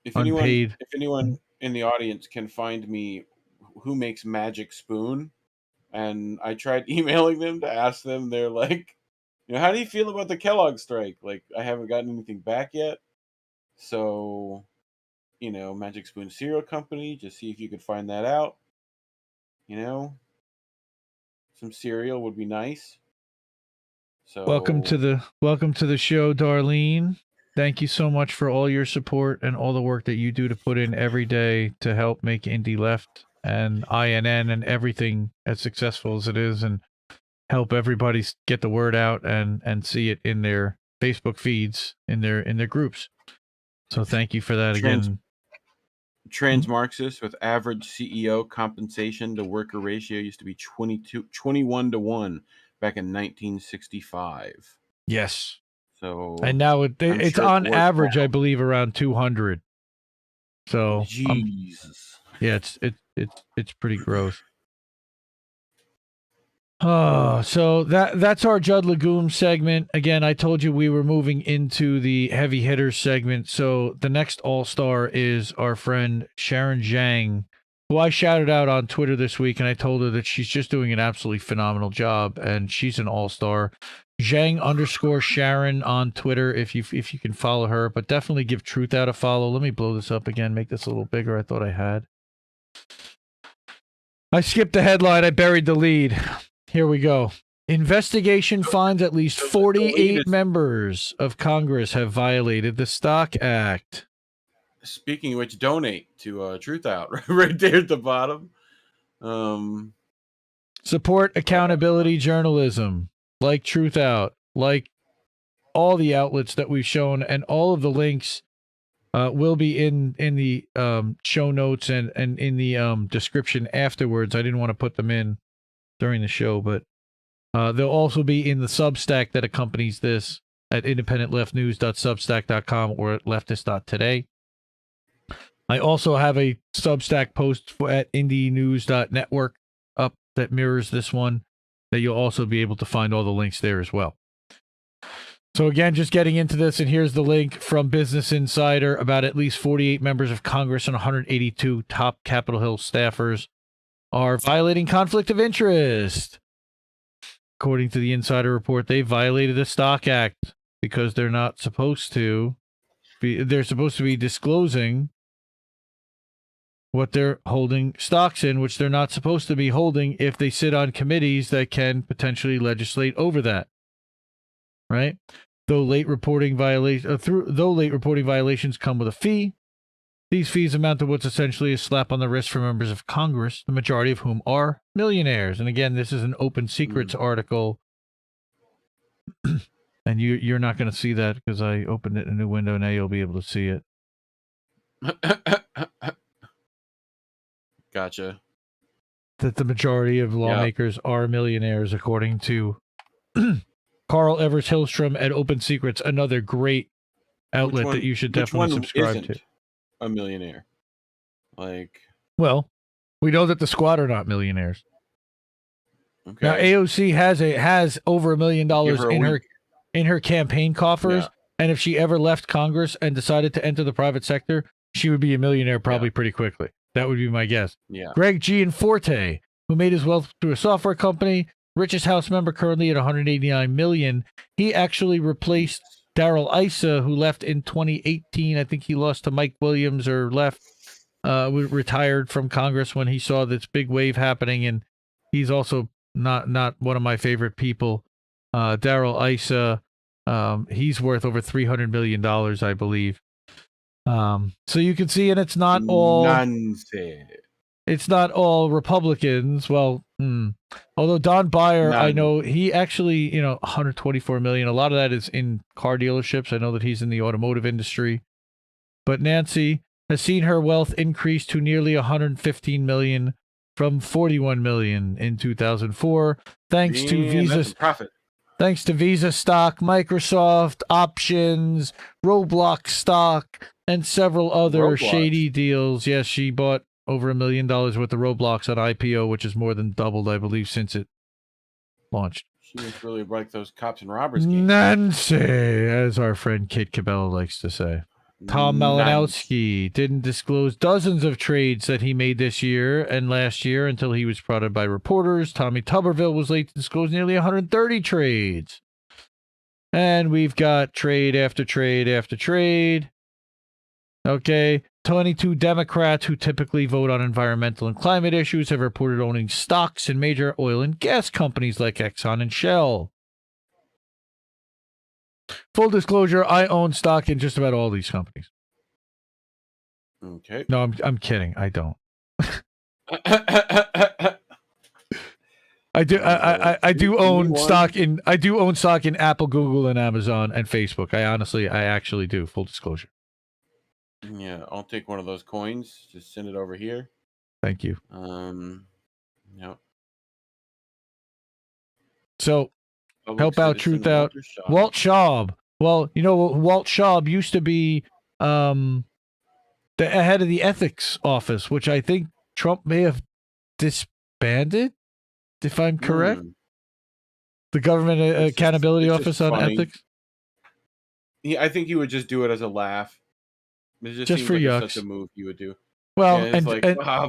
If anyone in the audience can find me who makes Magic Spoon, and I tried emailing them to ask them, they're like, how do you feel about the Kellogg strike? Like, I haven't gotten anything back yet. So, Magic Spoon Cereal Company, just see if you could find that out. Some cereal would be nice. So welcome to the show, Darlene. Thank you so much for all your support and all the work that you do to put in every day to help make Indie Left and INN and everything as successful as it is, and help everybody get the word out and see it in their Facebook feeds, in their groups. So thank you for that again. Trans-Marxists with average CEO compensation to worker ratio used to be 21 to 1. back in 1965. Yes. So, And now I'm it's sure on worth average, now. I believe, around 200. So Jesus. yeah, it's pretty gross. Oh, so that's our Judd Legume segment. Again, I told you we were moving into the heavy hitters segment. So the next all-star is our friend Sharon Zhang, who I shouted out on Twitter this week, and I told her that she's just doing an absolutely phenomenal job, and she's an all-star. Zhang_Sharon on Twitter if you can follow her, but definitely give Truth Out a follow. Let me blow this up again, make this a little bigger. I thought I had. I skipped the headline. I buried the lead. Here we go. Investigation finds at least 48 members of Congress have violated the Stock Act. Speaking of which, donate to Truth Out right there at the bottom. Support accountability journalism, like Truth Out, like all the outlets that we've shown, and all of the links will be in the show notes and in the description afterwards. I didn't want to put them in during the show, but they'll also be in the Substack that accompanies this at independentleftnews.substack.com or at leftist.today. I also have a Substack post at indienews.network up that mirrors this one that you'll also be able to find all the links there as well. So again, just getting into this, and here's the link from Business Insider about at least 48 members of Congress and 182 top Capitol Hill staffers are violating conflict of interest. According to the Insider report, they violated the Stock Act because they're not supposed to be. They're supposed to be disclosing what they're holding stocks in, which they're not supposed to be holding if they sit on committees that can potentially legislate over that. Right? Though late reporting violations come with a fee, these fees amount to what's essentially a slap on the wrist for members of Congress, the majority of whom are millionaires. And again, this is an Open Secrets article, and you're not going to see that because I opened it in a new window. Now you'll be able to see it. Gotcha. That the majority of lawmakers are millionaires, according to Carl Evers Hillstrom at Open Secrets, another great outlet that you should definitely subscribe to. A millionaire, well, we know that the Squad are not millionaires. Okay. Now AOC has over $1 million in her campaign coffers, and if she ever left Congress and decided to enter the private sector, she would be a millionaire probably pretty quickly. That would be my guess. Yeah. Greg Gianforte, who made his wealth through a software company, richest House member currently at $189 million. He actually replaced Darrell Issa, who left in 2018. I think he lost to Mike Williams or left, retired from Congress when he saw this big wave happening. And he's also not one of my favorite people. Darrell Issa, he's worth over $300 million, I believe. So you can see, and it's not all nonsense. It's not all Republicans. Well, although Don Beyer, I know he actually, $124 million. A lot of that is in car dealerships. I know that he's in the automotive industry. But Nancy has seen her wealth increase to nearly $115 million from $41 million in 2004, thanks to Visa's profit. Thanks to Visa stock, Microsoft options, Roblox stock, and several other shady deals. Yes, she bought over $1 million worth of Roblox on IPO, which is more than doubled, I believe, since it launched. She was really like those cops and robbers games. Nancy, as our friend Kate Cabela likes to say. Tom Malinowski didn't disclose dozens of trades that he made this year and last year until he was prodded by reporters. Tommy Tuberville was late to disclose nearly 130 trades. And we've got trade after trade after trade. Okay, 22 Democrats who typically vote on environmental and climate issues have reported owning stocks in major oil and gas companies like Exxon and Shell. Full disclosure, I own stock in just about all these companies. Okay. No, I'm kidding. I don't. I do own stock in Apple, Google, and Amazon and Facebook. I actually do. Full disclosure. Yeah, I'll take one of those coins. Just send it over here. Thank you. Yep. So Public help out, citizen truth out. Walter Shaw. Walt Schaub. Well, you know, Walt Schaub used to be the head of the ethics office, which I think Trump may have disbanded, if I'm correct. The government accountability it's office just on funny. ethics. Yeah, I think he would just do it as a laugh. It just seems for like yucks. such a move he would do. Well, Yeah, it's like,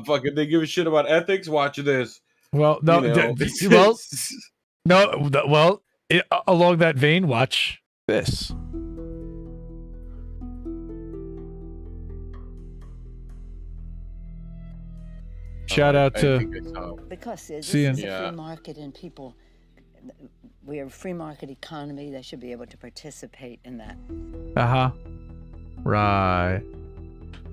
fucking, they give a shit about ethics. Watch this. Well, no, You know, along that vein, watch this. Shout out to because this CN. is a free market and people, we are a free market economy. They should be able to participate in that. Right.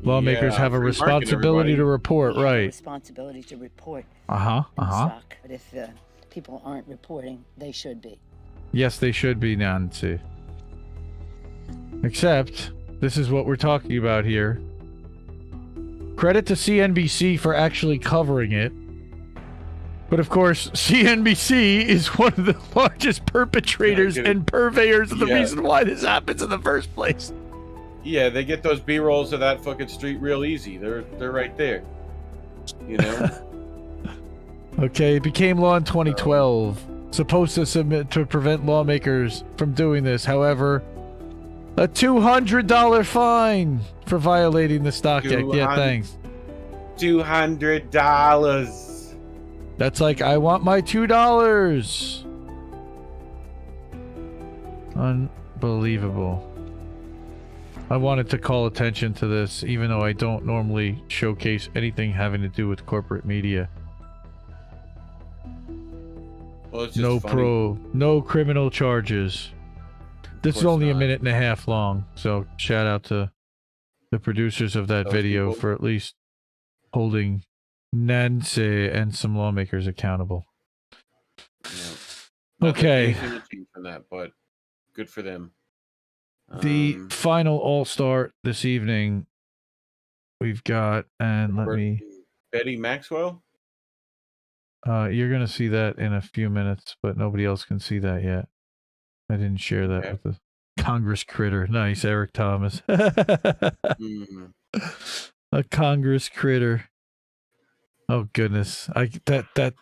Lawmakers have a free market, responsibility to everybody. report, We have a right? responsibility to report. Stock. But if people aren't reporting, they should be. Yes, they should be, Nancy. Except, this is what we're talking about here. Credit to CNBC for actually covering it. But of course, CNBC is one of the largest perpetrators and purveyors of the reason why this happens in the first place. Yeah, they get those B-rolls of that fucking street real easy. They're right there. You know? Okay, it became law in 2012. Supposed to submit to prevent lawmakers from doing this. However, a $200 fine for violating the Stock Act. Yeah, thanks. $200. That's like, I want my $2. Unbelievable. I wanted to call attention to this, even though I don't normally showcase anything having to do with corporate media. Well, it's just funny. No criminal charges. This is only a minute and a half long, so shout out to the producers of that video for at least holding Nancy and some lawmakers accountable. Yeah. Okay. For that, but good for them. The final all-star this evening we've got, and let me... Betty Maxwell? You're going to see that in a few minutes, but nobody else can see that yet. I didn't share that with the Congress critter. Nice, Eric Thomas. A Congress critter. Oh, goodness. That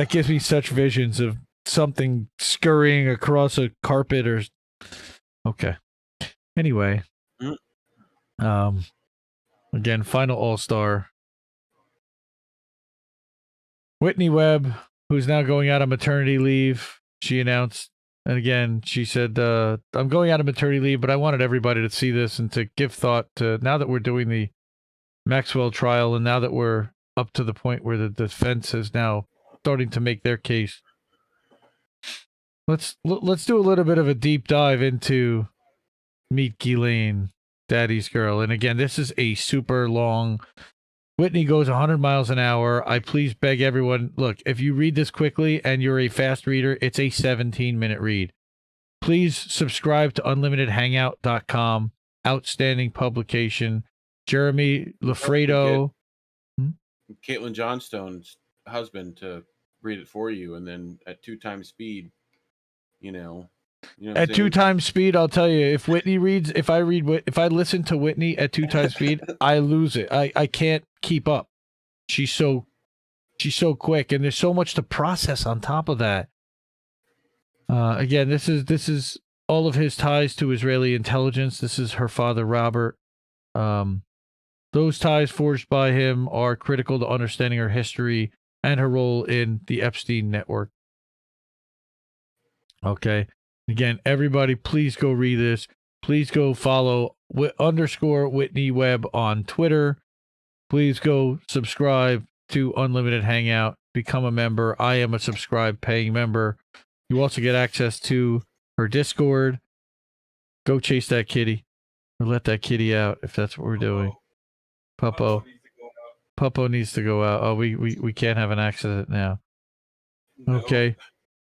gives me such visions of something scurrying across a carpet or... Okay. Anyway, again, final all-star. Whitney Webb, who's now going out on maternity leave, she announced, and again, she said, I'm going out on maternity leave, but I wanted everybody to see this and to give thought to, now that we're doing the Maxwell trial, and now that we're up to the point where the defense is now starting to make their case, let's do a little bit of a deep dive into Meet Ghislaine, Daddy's Girl. And again, this is a super long... Whitney goes 100 miles an hour. I please beg everyone, look, if you read this quickly and you're a fast reader, it's a 17-minute read. Please subscribe to unlimitedhangout.com. Outstanding publication. Jeremy Lafredo. Caitlin Johnstone's husband to read it for you, and then at 2 times speed, you know at 2 times speed, I'll tell you, if Whitney reads, if I listen to Whitney at 2 times speed, I lose it. I can't keep up. She's so quick, and there's so much to process on top of that. Again, this is all of his ties to Israeli intelligence. This is her father, Robert. Those ties forged by him are critical to understanding her history and her role in the Epstein network. Okay. Again, everybody, please go read this. Please go follow _Whitney Webb on Twitter. Please go subscribe to Unlimited Hangout. Become a member. I am a subscribed paying member. You also get access to her Discord. Go chase that kitty. Or let that kitty out if that's what we're doing. Puppo needs to go out. Oh, we can't have an accident now. Okay.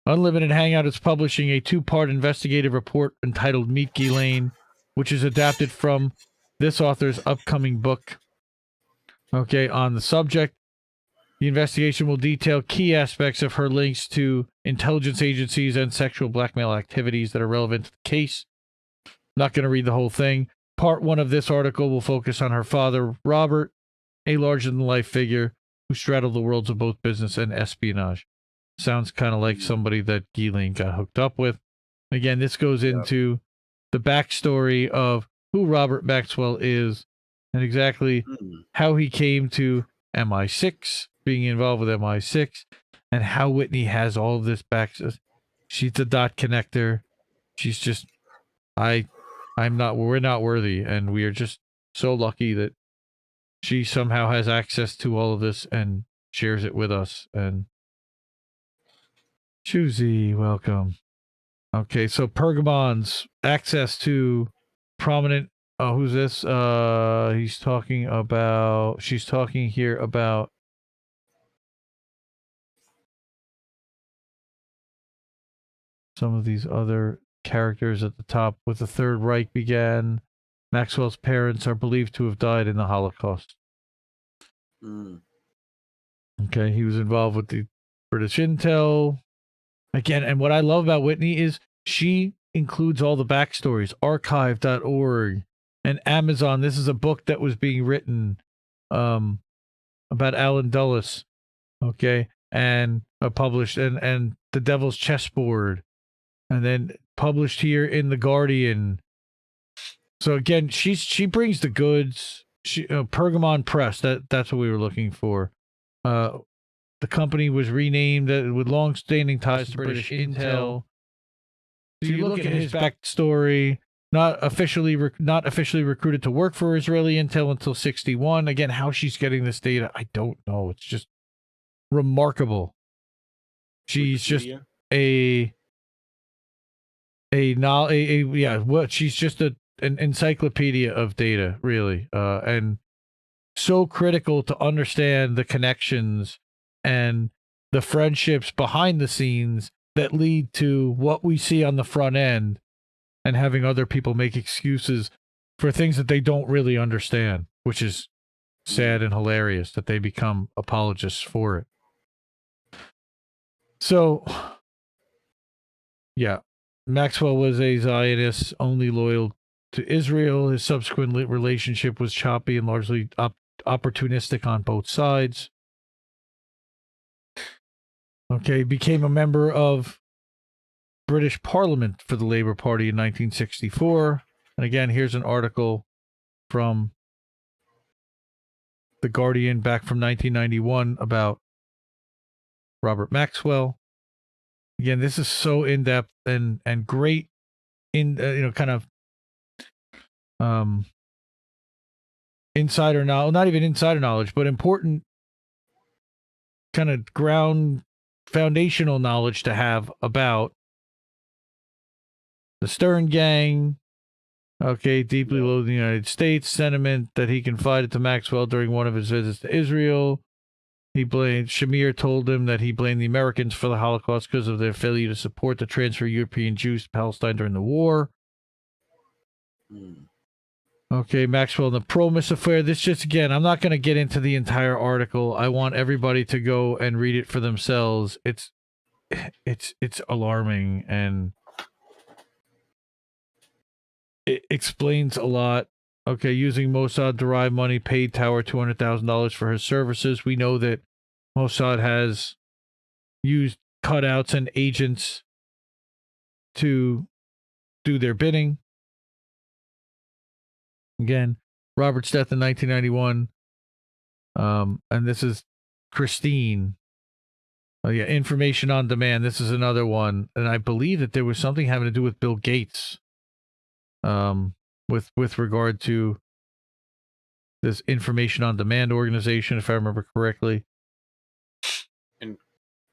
Unlimited Hangout is publishing a 2-part investigative report entitled Meet Ghislaine, which is adapted from this author's upcoming book. Okay, on the subject The investigation will detail key aspects of her links to intelligence agencies and sexual blackmail activities that are relevant to the case. Not going to read the whole thing. Part 1 of this article will focus on her father, Robert, a larger-than-life figure who straddled the worlds of both business and espionage. Sounds kind of like somebody that Ghislaine got hooked up with. Again, this goes into the backstory of who Robert Maxwell is and exactly how he came to MI6, being involved with MI6, and how Whitney has all of this back. She's the dot connector. She's just, we're not worthy, and we are just so lucky that she somehow has access to all of this and shares it with us. And Choosy, welcome. Okay, so Pergamon's access to prominent. Oh, who's this? She's talking here about some of these other characters at the top. With the Third Reich began, Maxwell's parents are believed to have died in the Holocaust. Okay, he was involved with the British Intel. Again, and what I love about Whitney is she includes all the backstories, archive.org and Amazon. This is a book that was being written about Alan Dulles, okay, and published, and The Devil's Chessboard, and then published here in The Guardian. So again, she brings the goods. Pergamon Press, that's what we were looking for. The company was renamed with long-standing ties to British Intel. So you look at his backstory, not officially recruited to work for Israeli Intel until 1961. Again, how she's getting this data, I don't know. It's just remarkable. She's just she's just an encyclopedia of data, really, and so critical to understand the connections and the friendships behind the scenes that lead to what we see on the front end, and having other people make excuses for things that they don't really understand, which is sad and hilarious that they become apologists for it. So, yeah, Maxwell was a Zionist, only loyal to Israel. His subsequent relationship was choppy and largely opportunistic on both sides. Okay, became a member of British Parliament for the Labour Party in 1964. And again, here's an article from The Guardian back from 1991 about Robert Maxwell. Again, this is so in-depth and great in kind of insider knowledge, not even insider knowledge, but important kind of foundational knowledge to have about the Stern Gang. Okay, deeply loathed the United States, sentiment that he confided to Maxwell during one of his visits to Israel. Shamir told him that he blamed the Americans for the Holocaust because of their failure to support the transfer of European Jews to Palestine during the war. Okay, Maxwell and the Promise affair. This just, again, I'm not going to get into the entire article. I want everybody to go and read it for themselves. It's alarming, and it explains a lot. Okay, using Mossad-derived money, paid Tower $200,000 for his services. We know that Mossad has used cutouts and agents to do their bidding. Again, Robert's death in 1991. And this is Christine. Oh, yeah, Information on Demand. This is another one. And I believe that there was something having to do with Bill Gates. With regard to this Information on Demand organization, if I remember correctly. And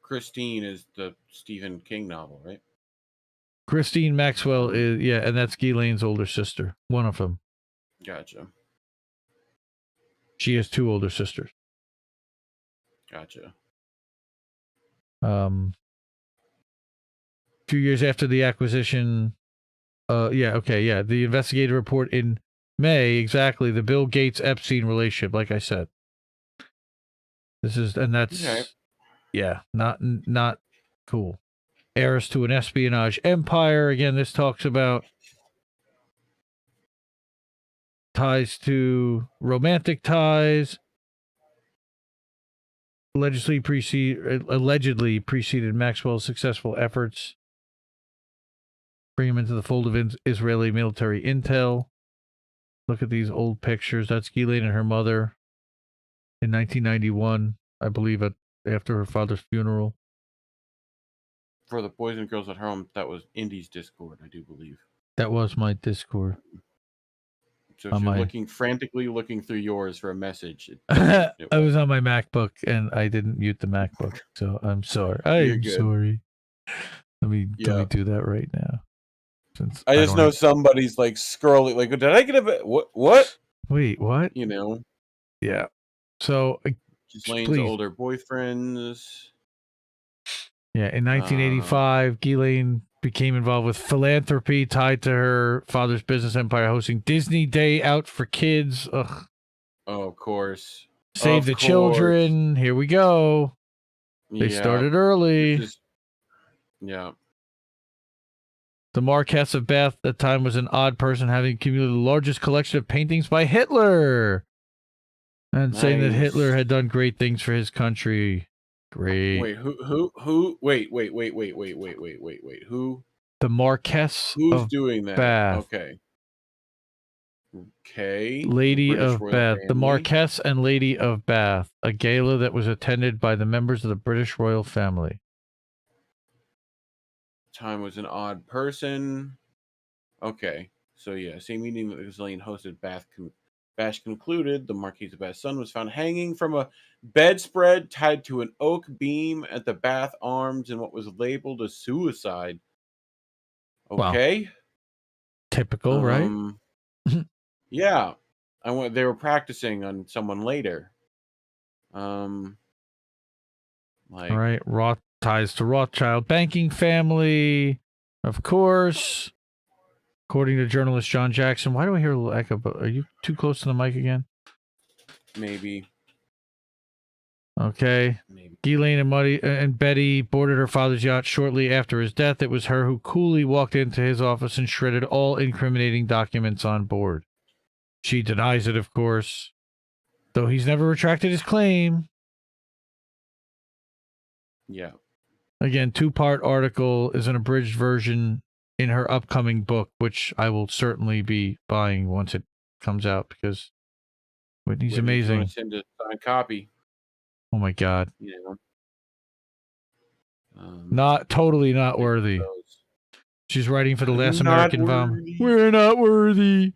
Christine is the Stephen King novel, right? Christine Maxwell is, yeah, and that's Ghislaine's older sister. One of them. Gotcha. She has two older sisters. Gotcha. A few years after the acquisition, the investigative report in May, exactly, the Bill Gates Epstein relationship, like I said. That's Okay. yeah, not cool. Heiress to an espionage empire. Again, this talks about ties to romantic ties. Allegedly preceded Maxwell's successful efforts bring him into the fold of Israeli military intel. Look at these old pictures. That's Ghislaine and her mother in 1991, I believe, after her father's funeral. For the boys and girls at home, that was Indy's Discord, I do believe. That was my Discord. So if you're frantically looking through yours for a message, I was on my MacBook and I didn't mute the MacBook, so I'm sorry. I'm sorry. Let me do that right now. Since I just know somebody's like scrolling, like, did I get a what? Wait, what? You know? Yeah. So, Gislane's older boyfriends. Yeah, in 1985, Ghislaine became involved with philanthropy tied to her father's business empire, hosting Disney Day Out for Kids. Ugh. Oh, of course. Save the Children. Here we go. They started early. Yeah. The Marquess of Bath at the time was an odd person, having accumulated the largest collection of paintings by Hitler. And saying that Hitler had done great things for his country. Great. Wait, who? Wait. Who? The Marquess Who's doing that? Bath. Okay. Lady of Bath. The Marquess and Lady of Bath. A gala that was attended by the members of the British royal family. Time was an odd person. Okay. So yeah, same meeting that Ghislaine hosted Bash concluded, the Marquis of Bath's son was found hanging from a bedspread tied to an oak beam at the Bath Arms in what was labeled a suicide. Okay. Wow. Typical, right? Yeah. They were practicing on someone later. All right. Ties to Rothschild banking family, of course. According to journalist John Jackson. Why do I hear a little echo? Are you too close to the mic again? Maybe. Okay. Maybe. Ghislaine and Betty boarded her father's yacht shortly after his death. It was her who coolly walked into his office and shredded all incriminating documents on board. She denies it, of course, though he's never retracted his claim. Yeah. Again, 2-part article is an abridged version in her upcoming book, which I will certainly be buying once it comes out because Whitney's amazing. Send a signed copy. Oh my God. You know. Not worthy. She's writing for the Last American Vagabond. We're not worthy.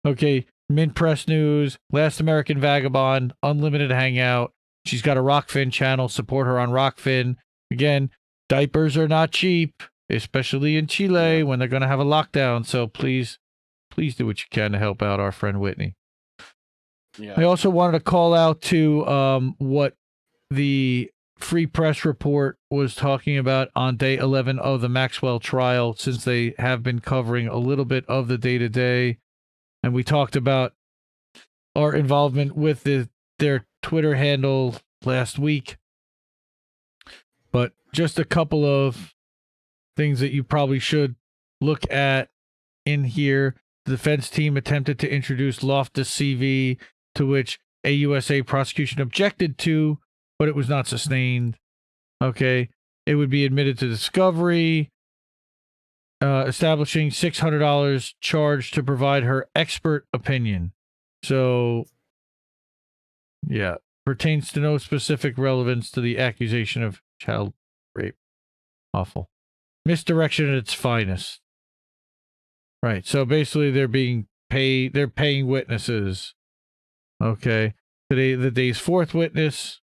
Okay. Mint Press News, Last American Vagabond, Unlimited Hangout. She's got a Rockfin channel. Support her on Rockfin. Again, diapers are not cheap, especially in Chile when they're going to have a lockdown. So please do what you can to help out our friend Whitney. Yeah. I also wanted to call out to what the Free Press Report was talking about on day 11 of the Maxwell trial, since they have been covering a little bit of the day-to-day. And we talked about our involvement with their Twitter handle last week. But just a couple of things that you probably should look at in here. The defense team attempted to introduce Loftus CV, to which a USA prosecution objected to, but it was not sustained. Okay. It would be admitted to discovery. Establishing $600 charge to provide her expert opinion. So, yeah, pertains to no specific relevance to the accusation of child rape. Awful. Misdirection at its finest. Right. So basically they're paying witnesses. Okay. Today, the day's fourth witness.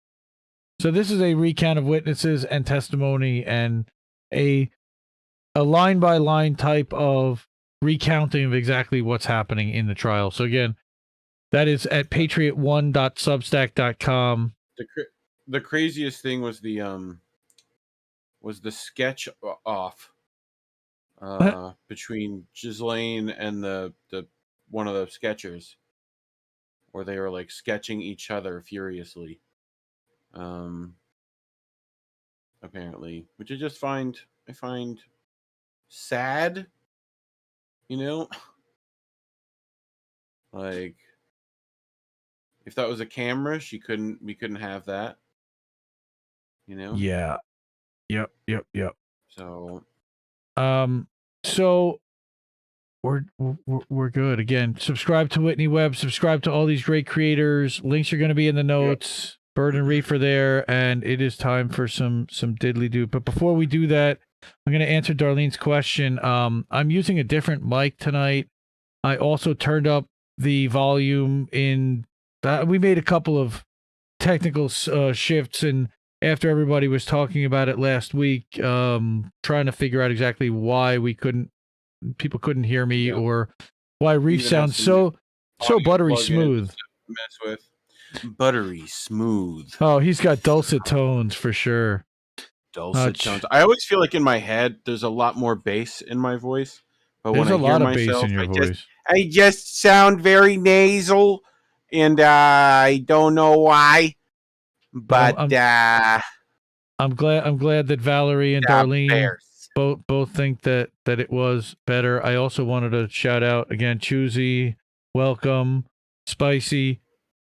So this is a recount of witnesses and testimony and a line-by-line type of recounting of exactly what's happening in the trial. So again, that is at patriot1.substack.com. The craziest thing was the sketch off between Ghislaine and the one of the sketchers, where they were like sketching each other furiously. Apparently, which I find sad. You know, like if that was a camera, we couldn't have that. You know. Yeah. Yep. So. So we're good. Again, subscribe to Whitney Webb. Subscribe to all these great creators. Links are going to be in the notes. Yep. Bird and Reef are there, and it is time for some diddly do. But before we do that, I'm going to answer Darlene's question. I'm using a different mic tonight. I also turned up the volume in. We made a couple of technical shifts, and after everybody was talking about it last week, trying to figure out exactly why people couldn't hear me, or why Reef sounds so buttery smooth. Mess with buttery smooth. Oh, he's got dulcet tones for sure. Dulcet tones. I always feel like in my head there's a lot more bass in my voice, but there's when I hear myself, in your voice. I just sound very nasal, and I don't know why. But I'm glad that Valerie and Darlene both think that it was better. I also wanted to shout out again, Choosy, welcome, Spicy.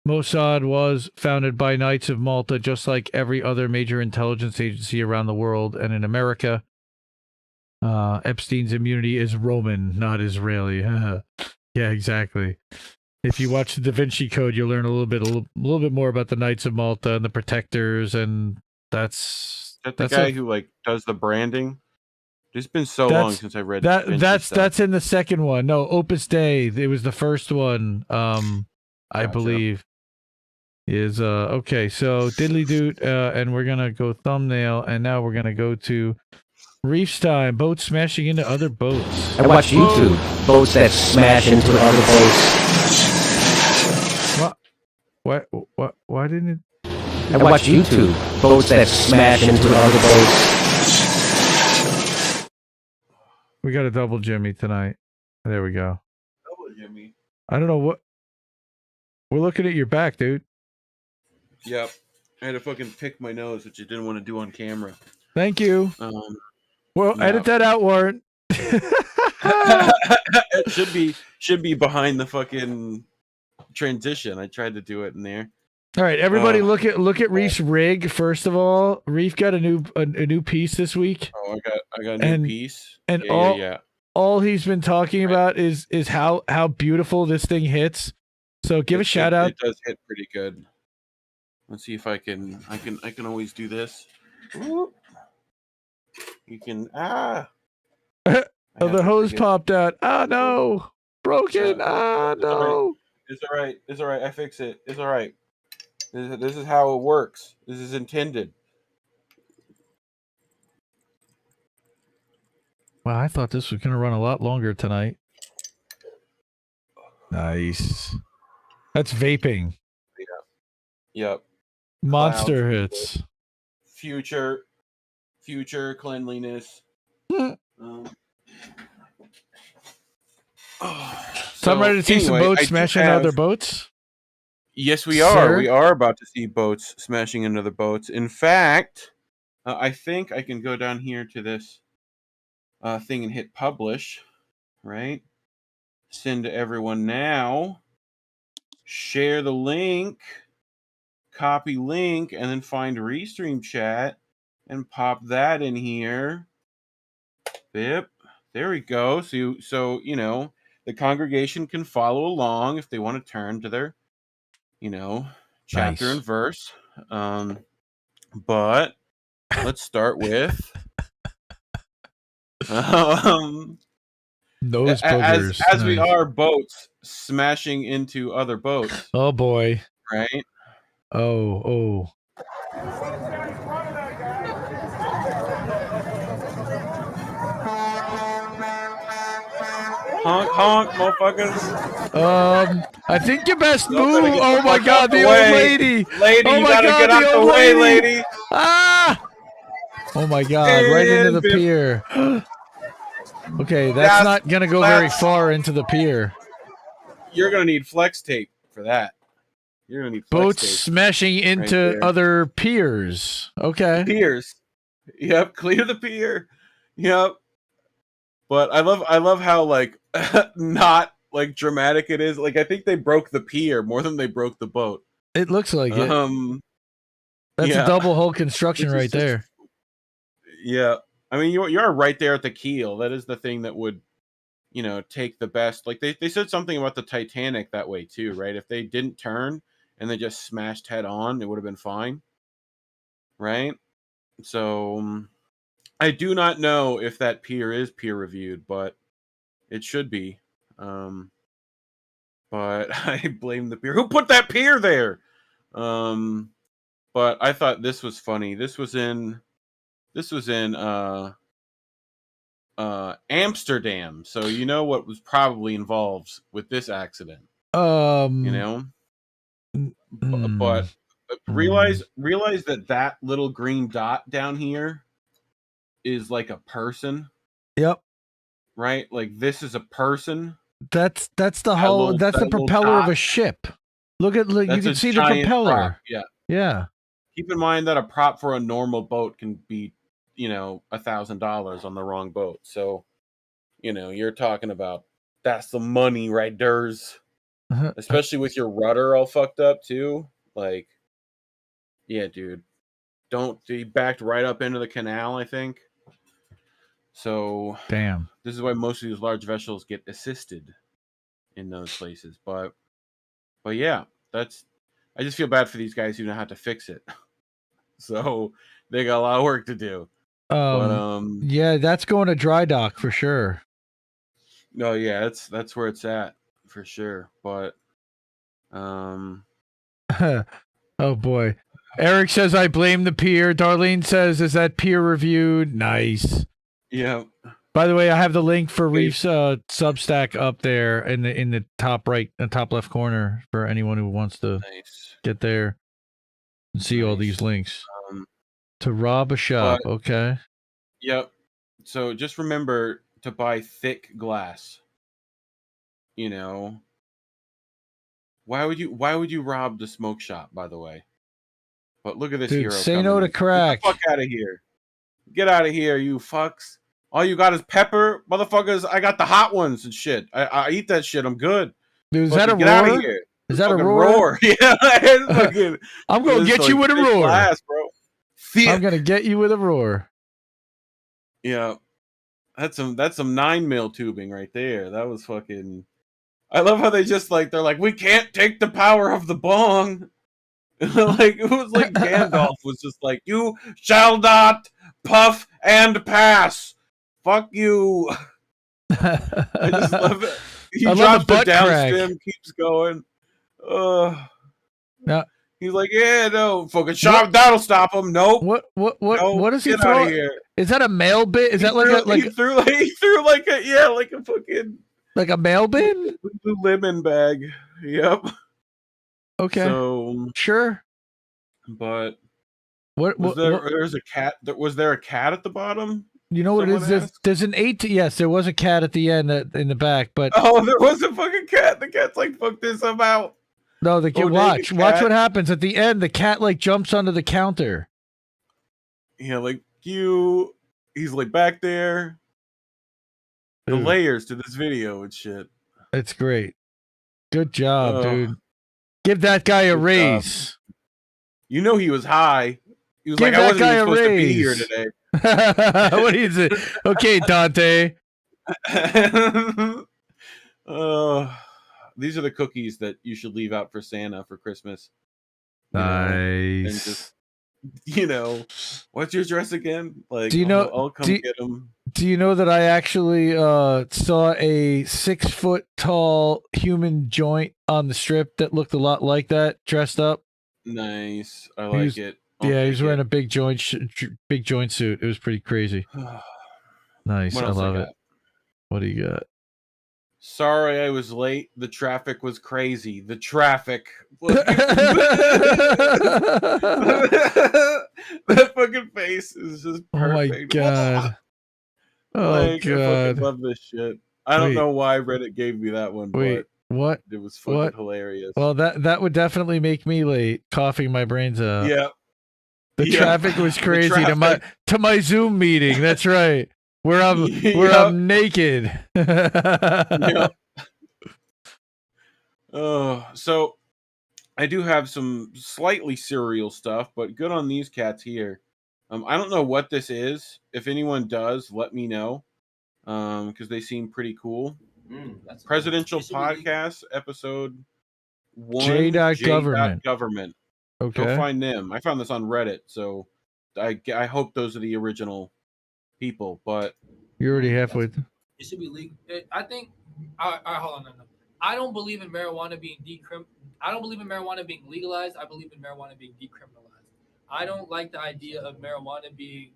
Mossad was founded by Knights of Malta, just like every other major intelligence agency around the world and in America. Epstein's immunity is Roman, not Israeli. Yeah, exactly. If you watch the Da Vinci Code, you'll learn a little bit more about the Knights of Malta and the Protectors, and that's the guy who like does the branding. It's been so long since I read that. That's in the second one. No, Opus Dei. It was the first one. I believe is okay. So diddly doot, and we're gonna go thumbnail, and now we're gonna go to Reef's time. Boats smashing into other boats. I watch YouTube. Boats that smash into other boats. What? Why didn't it? I watch YouTube. Boats that smash into other boats. We got a double Jimmy tonight. There we go. Double Jimmy. I don't know what. We're looking at your back, dude. Yep. I had to fucking pick my nose, which I didn't want to do on camera. Thank you. Well, edit that out, Warren. It should be behind the fucking transition. I tried to do it in there. All right, everybody, look at Reef's rig. First of all, Reef got a new piece this week. Oh, I got a new piece. And all he's been talking about is how beautiful this thing hits. So give a shout out. It does hit pretty good. Let's see if I can always do this. You can Oh, the hose popped out. Ah, no. Broken. Ah, no. It's all right. It's all right. I fix it. It's all right. This is how it works. This is intended. Wow, I thought this was going to run a lot longer tonight. Nice. That's vaping. Yeah. Yep. Monster hits. Future cleanliness. So I'm ready to see some boats smashing into other boats. Yes, we are. Sir? We are about to see boats smashing into other boats. In fact, I think I can go down here to this thing and hit publish. Right? Send to everyone now. Share the link. Copy link, and then find Restream chat and pop that in here. Bip. There we go. So you know, the congregation can follow along if they want to turn to their, chapter and verse. But let's start with those boogers. As we are boats smashing into other boats. Oh boy. Right? Oh. Honk, honk, motherfuckers. I think you best move. Oh my God, the old lady. Lady, oh you my gotta God, get out the way, lady. Ah! Oh my God, right into the pier. Okay, that's not gonna go very far into the pier. You're gonna need flex tape for that. You're gonna need flex Boats tape. smashing into there. other piers. Okay. Piers. Yep, clear the pier. Yep. But I love how like not like dramatic it is. Like I think they broke the pier more than they broke the boat. It looks like it. That's yeah. a double hull construction Which is right there. Yeah. I mean you're right there at the keel. That is the thing that would, take the best. Like they said something about the Titanic that way too, right? If they didn't turn and they just smashed head on, it would have been fine. Right? So I do not know if that pier is peer reviewed, but it should be. But I blame the pier. Who put that pier there? But I thought this was funny. This was in Amsterdam. So you know what was probably involved with this accident. But realize that little green dot down here is like a person. Yep. Right? Like this is a person. That's the hull. That's the propeller of a ship. Look at you can see the propeller. Prop. Yeah. Yeah. Keep in mind that a prop for a normal boat can be, $1,000 on the wrong boat. So, you're talking about that's the money right there's. Especially with your rudder all fucked up too. Like, yeah, dude. He backed right up into the canal, I think. So damn. This is why most of these large vessels get assisted in those places. But yeah, I just feel bad for these guys who know how to fix it. So they got a lot of work to do. Yeah, that's going to dry dock for sure. No, yeah, that's where it's at for sure. But oh boy. Eric says I blame the pier. Darlene says, is that peer reviewed? Nice. Yeah. By the way, I have the link for Reef's Substack up there in the top right, top left corner for anyone who wants to get there and see all these links. To rob a shop, okay. Yep. So just remember to buy thick glass. Why would you rob the smoke shop, by the way? But look at this hero. Say no to crack. Get the fuck out of here. Get out of here, you fucks. All you got is pepper, motherfuckers. I got the hot ones and shit. I eat that shit. I'm good. Dude, is that a roar? Get out of here. Is that a roar? Yeah. I'm gonna get you with a roar. Glass, bro. I'm gonna get you with a roar. Yeah. That's some 9mm tubing right there. That was fucking. I love how they're like, we can't take the power of the bong. Like it was like Gandalf was just like, you shall not puff and pass. Fuck you. I just love it. He drops the downstem, keeps going. Yeah. He's like, yeah, no, fucking shot. That'll stop him. Nope. What is he throwing? Is that a mail bin? Is that he threw like a fucking like a mail bin? Lemon bag. Yep. Okay. So sure. But there's a cat. Was there a cat at the bottom? You know what it is? There's an 8. Yes, there was a cat at the end in the back, but there was a fucking cat. The cat's like, fuck this, I'm out. No, watch what happens at the end. The cat like jumps onto the counter. Yeah, like he's like back there. The layers to this video and shit. It's great. Good job, dude. Give that guy a raise. You know he was high. He was like, I wasn't even supposed to be here today. What is it? Okay, Dante. These are the cookies that you should leave out for Santa for Christmas. Nice. And just, what's your dress again? Like, do you know? I'll come get them. Do you know that I actually saw a 6-foot tall human joint on the strip that looked a lot like that, dressed up? Nice. I like it. Yeah, he was wearing a big joint suit. It was pretty crazy. Nice. I love it. What do you got? Sorry I was late. The traffic was crazy. The traffic. That fucking face is just perfect. Oh my god. Oh god. I fucking love this shit. I don't know why Reddit gave me that one. Wait, What? It was fucking What? hilarious. Well, that would definitely make me late, coughing my brains out. Yeah. The Yeah. traffic was The crazy traffic. to my Zoom meeting. That's right. Where Yep. I'm naked. Yep. So I do have some slightly surreal stuff, but good on these cats here. I don't know what this is. If anyone does, let me know. Because they seem pretty cool. Presidential Podcast, episode 1, J.Government. Government. Okay. Go find them. I found this on Reddit, so I hope those are the original people. But You're already halfway. It should be legal. I think. All right, hold on. No. I don't believe in marijuana being I don't believe in marijuana being legalized. I believe in marijuana being decriminalized. I don't like the idea of marijuana being.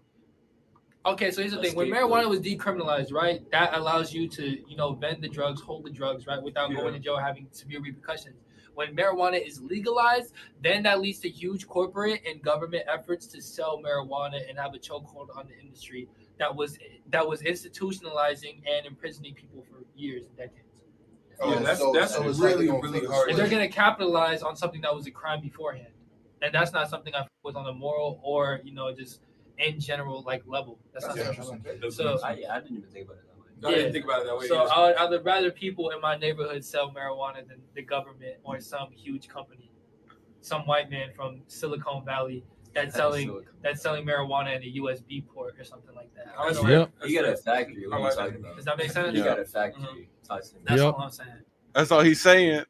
Okay, so here's the thing. When marijuana was decriminalized, right, that allows you to, vend the drugs, hold the drugs, right, without going to jail, having severe repercussions. When marijuana is legalized, then that leads to huge corporate and government efforts to sell marijuana and have a chokehold on the industry that was institutionalizing and imprisoning people for years and decades. Yeah, that's really hard. And they're going to capitalize on something that was a crime beforehand. And that's not something I was on a moral or, just in general, level. That's not something. So I didn't even think about it that way. I didn't think about it that way. So I would rather people in my neighborhood sell marijuana than the government or some huge company, some white man from Silicon Valley that's selling marijuana in a USB port or something like that. I don't know. Yep. You got a factory. What are you talking about? Does that make sense? You got a factory. That's all I'm saying. that's all he's saying.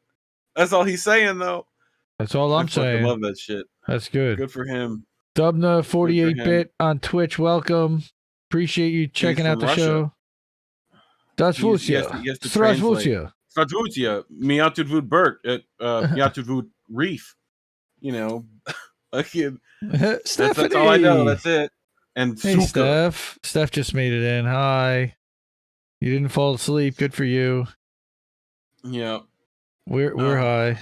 That's all he's saying, though. That's all I'm saying. I love that shit. That's good. Good for him. Dubna 48-bit on Twitch. Welcome. Appreciate you checking out the Russia. show. Zdravstvuyte. He has to translate. Zdravstvuyte. Zdravstvuyte. Miatudvud Bert at Miatudvud Reef. Again, that's all I know. That's it. And Hey, Suka. Steph. Steph just made it in. Hi. You didn't fall asleep. Good for you. Yeah. We're high.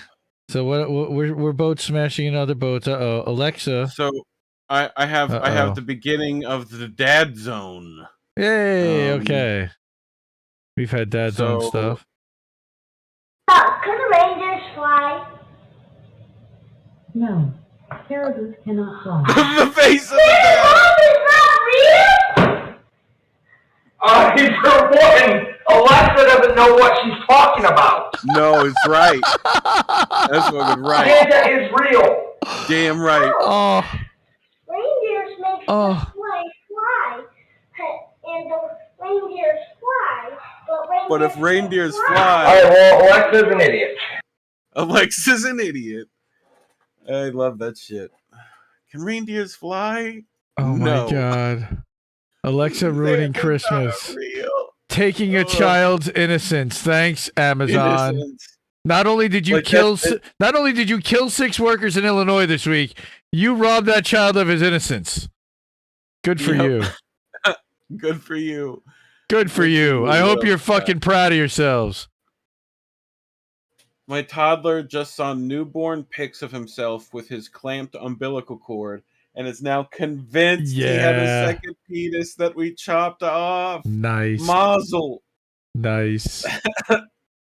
So what? We're both smashing in other boats. Alexa. So I have the beginning of the Dad Zone. Yay. Okay. We've had Dad Zone stuff. Can the reindeers fly? No, caribou cannot fly. The face of the dad. Is not real? For one, Alexa doesn't know what she's talking about. No, it's right. That's fucking right. Santa is real. Damn right. Oh. Reindeers make the sleigh fly, and the reindeers fly, But if reindeers All fly, right, well, Alexa's an idiot. Alexa's an idiot. I love that shit. Can reindeers fly? Oh No. my God. Alexa ruining Santa's not Christmas. real. Taking a child's innocence. Thanks, Amazon. Innocence. Not only did you Like, kill that's it. not only did you kill 6 workers in Illinois this week, you robbed that child of his innocence. Good for you. Good for you. Good for you. I hope you're fucking proud of yourselves. My toddler just saw newborn pics of himself with his clamped umbilical cord and is now convinced he had a Yeah. second penis that we chopped off. Nice. Mazel. Nice.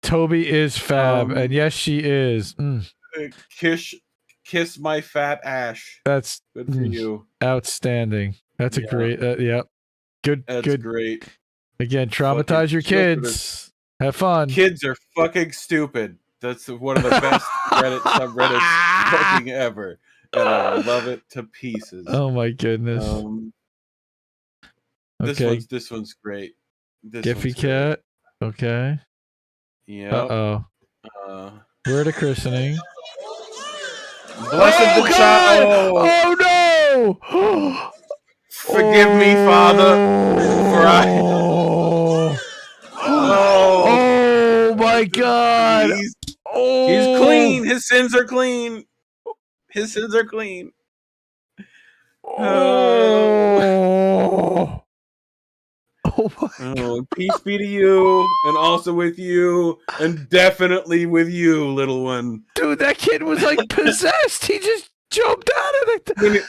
Toby is fab, and yes, she is. Kiss my fat ash. That's Good for you. outstanding. That's a great. Yep. Good. That's good. great. Again, traumatize your kids. Have fun. Kids are fucking stupid. That's one of the best Reddit subreddits fucking ever. And I love it to pieces. Oh my goodness. Okay. This one's great. Giphy cat. Okay. Yeah. Uh-oh. We're at a christening. Blessed the child. Oh no! Forgive me, Father, for Oh my God! He's clean. His sins are clean. His sins are clean. Oh my peace be to you, and also with you, and definitely with you, little one. Dude, that kid was like possessed. He just jumped out of it.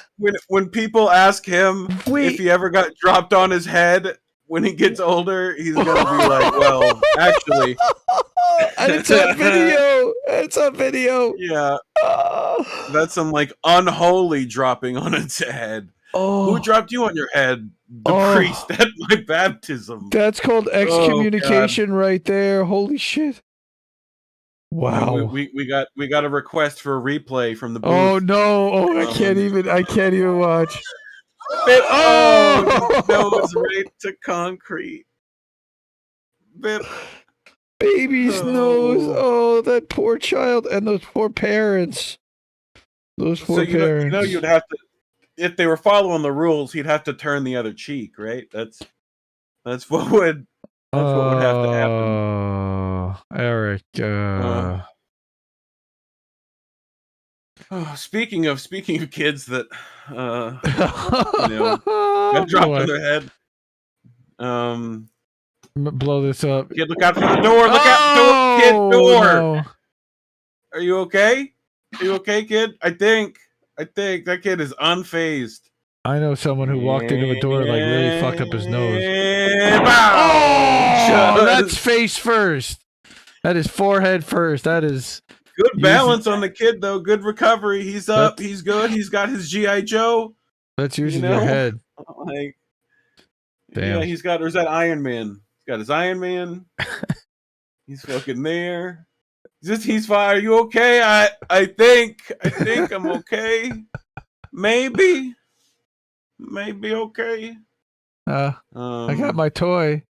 When people ask him if he ever got dropped on his head when he gets older, he's gonna be like, "Well, actually, And it's on video. It's on video. Yeah. That's some like unholy dropping on its head. Oh. Who dropped you on your head? The priest at my baptism. That's called excommunication right there. Holy shit. Wow. We got a request for a replay from the booth. Oh no. Oh, I can't even watch. Bip. Oh, nose right to concrete. Bip. Baby's nose. Oh, that poor child and those poor parents. Those poor parents. You know, you'd have to, if they were following the rules, he'd have to turn the other cheek, right? That's what would have to happen. Eric. Speaking of kids that got dropped on their head. Blow this up. Kid, look out for the door. Look out, kid, door. No. Are you okay? Are you okay, kid? I think that kid is unfazed. I know someone who walked into a door like really fucked up his nose. Oh, that's face first. That is forehead first. That is good balance on the kid though. Good recovery. He's up. He's good. He's got his G.I. Joe. That's using your head. Like, damn. Yeah, there's that Iron Man. He's got his Iron Man. He's fucking there. He's fine. Are you okay? I think I'm okay. Maybe okay. I got my toy.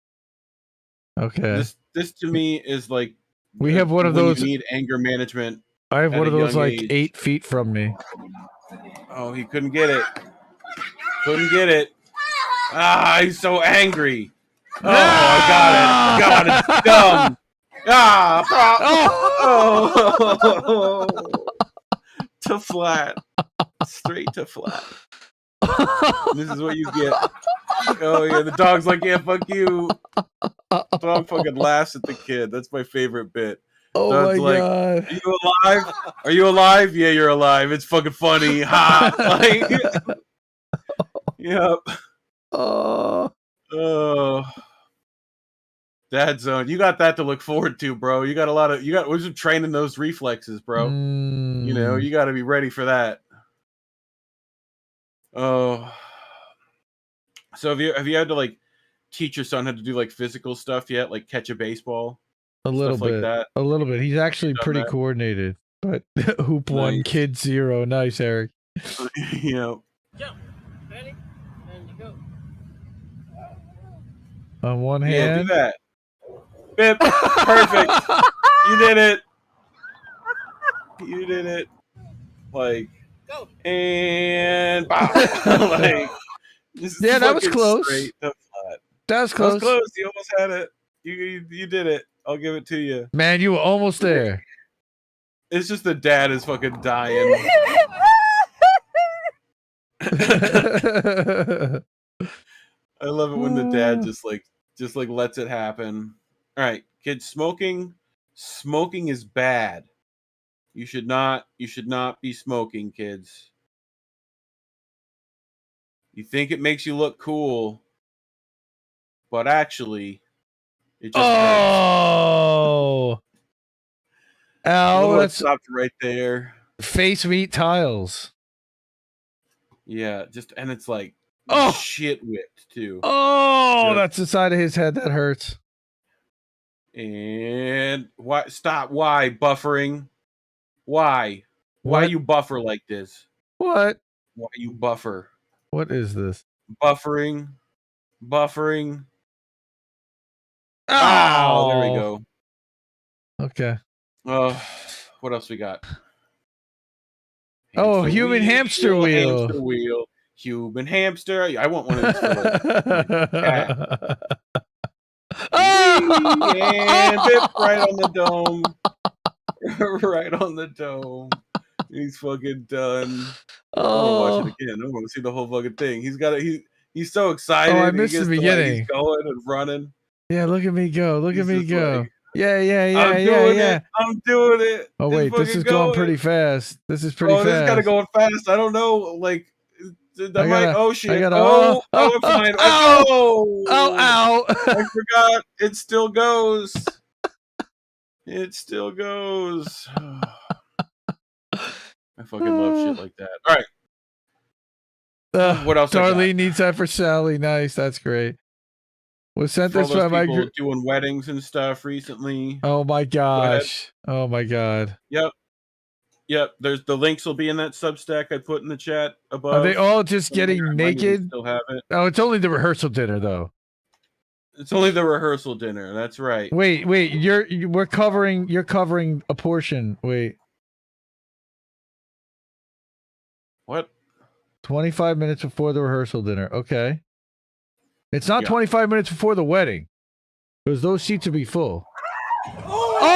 Okay. This to me is like we have one of those. You need anger management. I have one of those like 8 feet from me. Oh, he couldn't get it. Couldn't get it. Ah, he's so angry. Oh, I got it. It's dumb. To flat. Straight to flat. This is what you get. Oh yeah, the dog's like, yeah, fuck you. Dog fucking laughs at the kid. That's my favorite bit. Oh Dog's my god. Are you alive? Are you alive? Yeah, you're alive. It's fucking funny. Ha! Like, yep. Oh. Dad zone. You got that to look forward to, bro. We're just training those reflexes, bro. You know, you got to be ready for that. Oh. So have you had to like teach your son how to do like physical stuff yet? Like catch a baseball? A little bit. Like that? A little bit. He's actually pretty coordinated. But hoop one, kid 0. Nice, Eric. You know. Jump. Ready? And you go. On one hand. Yeah, do that. Bip. Perfect. You did it. You did it. Like, go. And bow. Like, yeah, that was close. That was close. That was close. You almost had it. You did it. I'll give it to you. Man, you were almost there. It's just the dad is fucking dying. I love it when the dad just lets it happen. All right, kids, smoking is bad. You should not be smoking, kids. You think it makes you look cool, but actually it just hurts. Ow, that stopped right there. Face meat tiles. Yeah, and it's like shit whipped too. Oh, that's the side of his head that hurts. And why? Stop! Why buffering? Why? Why you buffer like this? What? Why you buffer? What is this? Buffering. Oh, there we go. Okay. What else we got? Human hamster wheel. Hamster wheel. Human hamster. I want one of these for cat. And Bip right on the dome. Right on the dome. He's fucking done. I want to watch it again. I want to see the whole fucking thing. He's so excited. I missed the beginning. He's going and running. Yeah, look at me go. Look at me go. Like, yeah. I'm doing it. Oh wait, this is going pretty fast. This is pretty fast. This is kind of going fast. I don't know. Like, shit. I'm fine. Ow. I forgot. It still goes. It still goes. I fucking love shit like that. All right. What else? Darlene needs that for Sally. Nice. That's great. Was sent For all this by those my people doing weddings and stuff recently. Oh my gosh. Oh my god. Yep. There's the links will be in that Substack I put in the chat above. Are they all just getting naked? Still have it. Oh, it's only the rehearsal dinner though. It's only the rehearsal dinner. That's right. Wait. You're covering a portion. Wait. What? 25 minutes before the rehearsal dinner. Okay. It's not 25 minutes before the wedding. Because those seats would be full. Oh!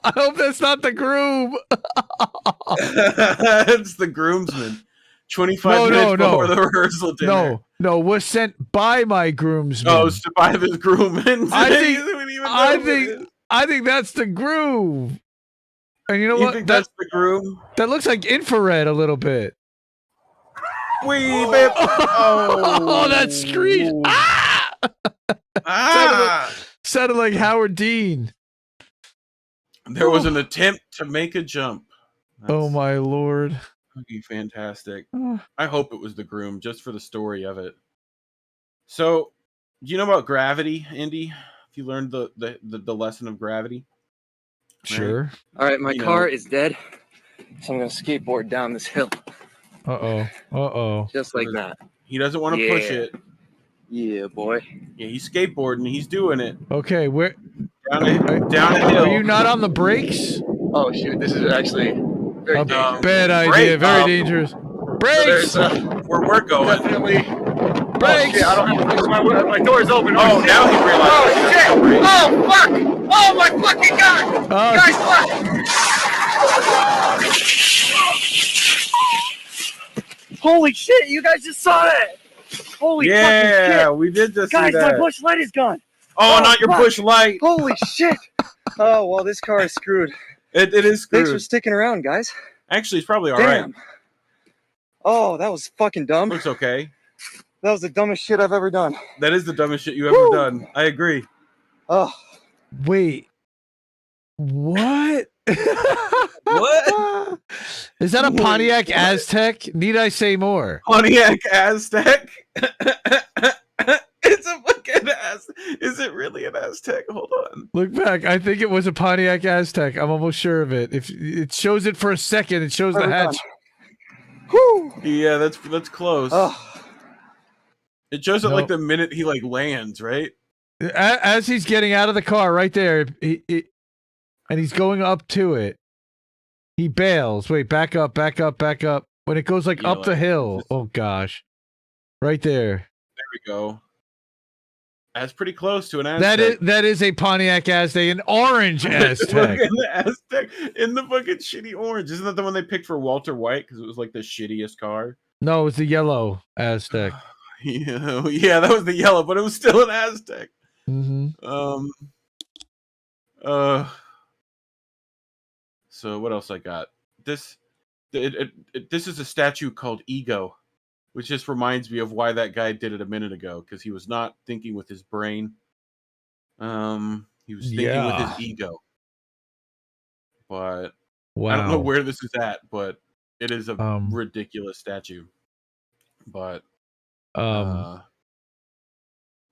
I hope that's not the groom. It's the groomsman. 25 minutes before the rehearsal dinner. No, was sent by my groomsman. Oh, it's by the groomman. I think that's the groom. And you know what? Think that's the groom? That looks like infrared a little bit. Oh, that screech. Sounded like Howard Dean. There was an attempt to make a jump. Oh my lord. Fucking fantastic. I hope it was the groom just for the story of it. So, do you know about gravity, Indy? If you learned the lesson of gravity? Sure. All right, my car is dead. So I'm going to skateboard down this hill. Uh-oh. Just like that. He doesn't want to push it. Yeah, boy. Yeah, he's skateboarding. He's doing it. Okay, where down a hill. Are you not on the brakes? Oh shoot, this is actually very dangerous. Bad idea. Very dangerous. Brakes. Where we're going. Definitely. Brakes. Oh, shit, I don't have to push my door's open. Oh, now he realizes. Oh shit! Oh fuck! Oh my fucking god! Guys, fuck! Holy shit! You guys just saw that! Holy fucking shit! Yeah, we did just see that. Guys, my push light is gone. Oh, not your push light. Holy shit! Oh well, this car is screwed. It is screwed. Thanks for sticking around, guys. Actually, it's probably all right. Oh, that was fucking dumb. Looks okay. That was the dumbest shit I've ever done. That is the dumbest shit you ever done. I agree. Oh. Wait. What? What? Is that a Pontiac Aztec? Need I say more? Pontiac Aztec? It's a fucking Aztec. Is it really an Aztec? Hold on. Look back. I think it was a Pontiac Aztec. I'm almost sure of it. If it shows it for a second, it shows the hatch. Yeah, that's close. Oh. It shows it like the minute he like lands, right? As he's getting out of the car, right there, and he's going up to it. He bails. Wait, back up. When it goes like up the hill. Oh gosh, right there. There we go. That's pretty close to an Aztec. That is a Pontiac Aztec, an orange Aztec. The Aztec in the fucking shitty orange. Isn't that the one they picked for Walter White because it was like the shittiest car? No, it's the yellow Aztec. Yeah, that was the yellow, but it was still an Aztec. Mm-hmm. So what else I got? This is a statue called Ego, which just reminds me of why that guy did it a minute ago, because he was not thinking with his brain. He was thinking with his ego. But I don't know where this is at, but it is a ridiculous statue. But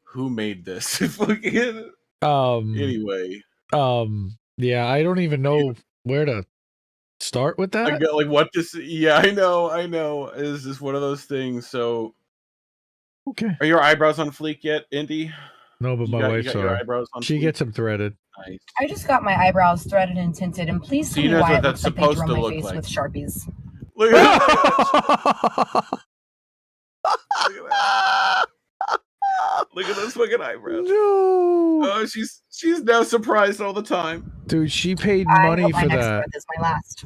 who made this? Anyway. Yeah, I don't even know where to start with that. I got like what this. Yeah, I know. Is this one of those things? So, okay. Are your eyebrows on fleek yet, Indy? No, but my wife's are. She gets them threaded. Nice. I just got my eyebrows threaded and tinted, and please tell me why it looks like they drew my face with Sharpies. Look at that. Look at those fucking eyebrows. No. Oh, she's now surprised all the time. Dude, she paid money for that. This is my last.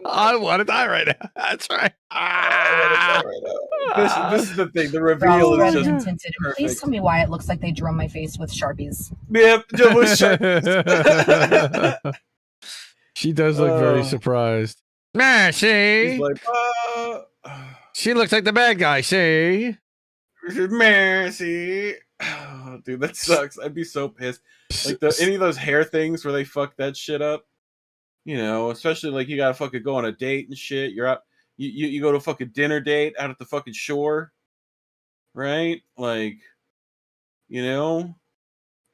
I want to die right now. That's right. This is the thing. The reveal is just tinted. Please tell me why it looks like they drew my face with Sharpies. Yep. She does look very surprised. Nah, see? He's like, she looks like the bad guy, see? Mercy. Oh, dude, that sucks. I'd be so pissed. Like any of those hair things where they fuck that shit up. You know, especially like you gotta fucking go on a date and shit. You're out. You go to a fucking dinner date out at the fucking shore, right? Like, you know,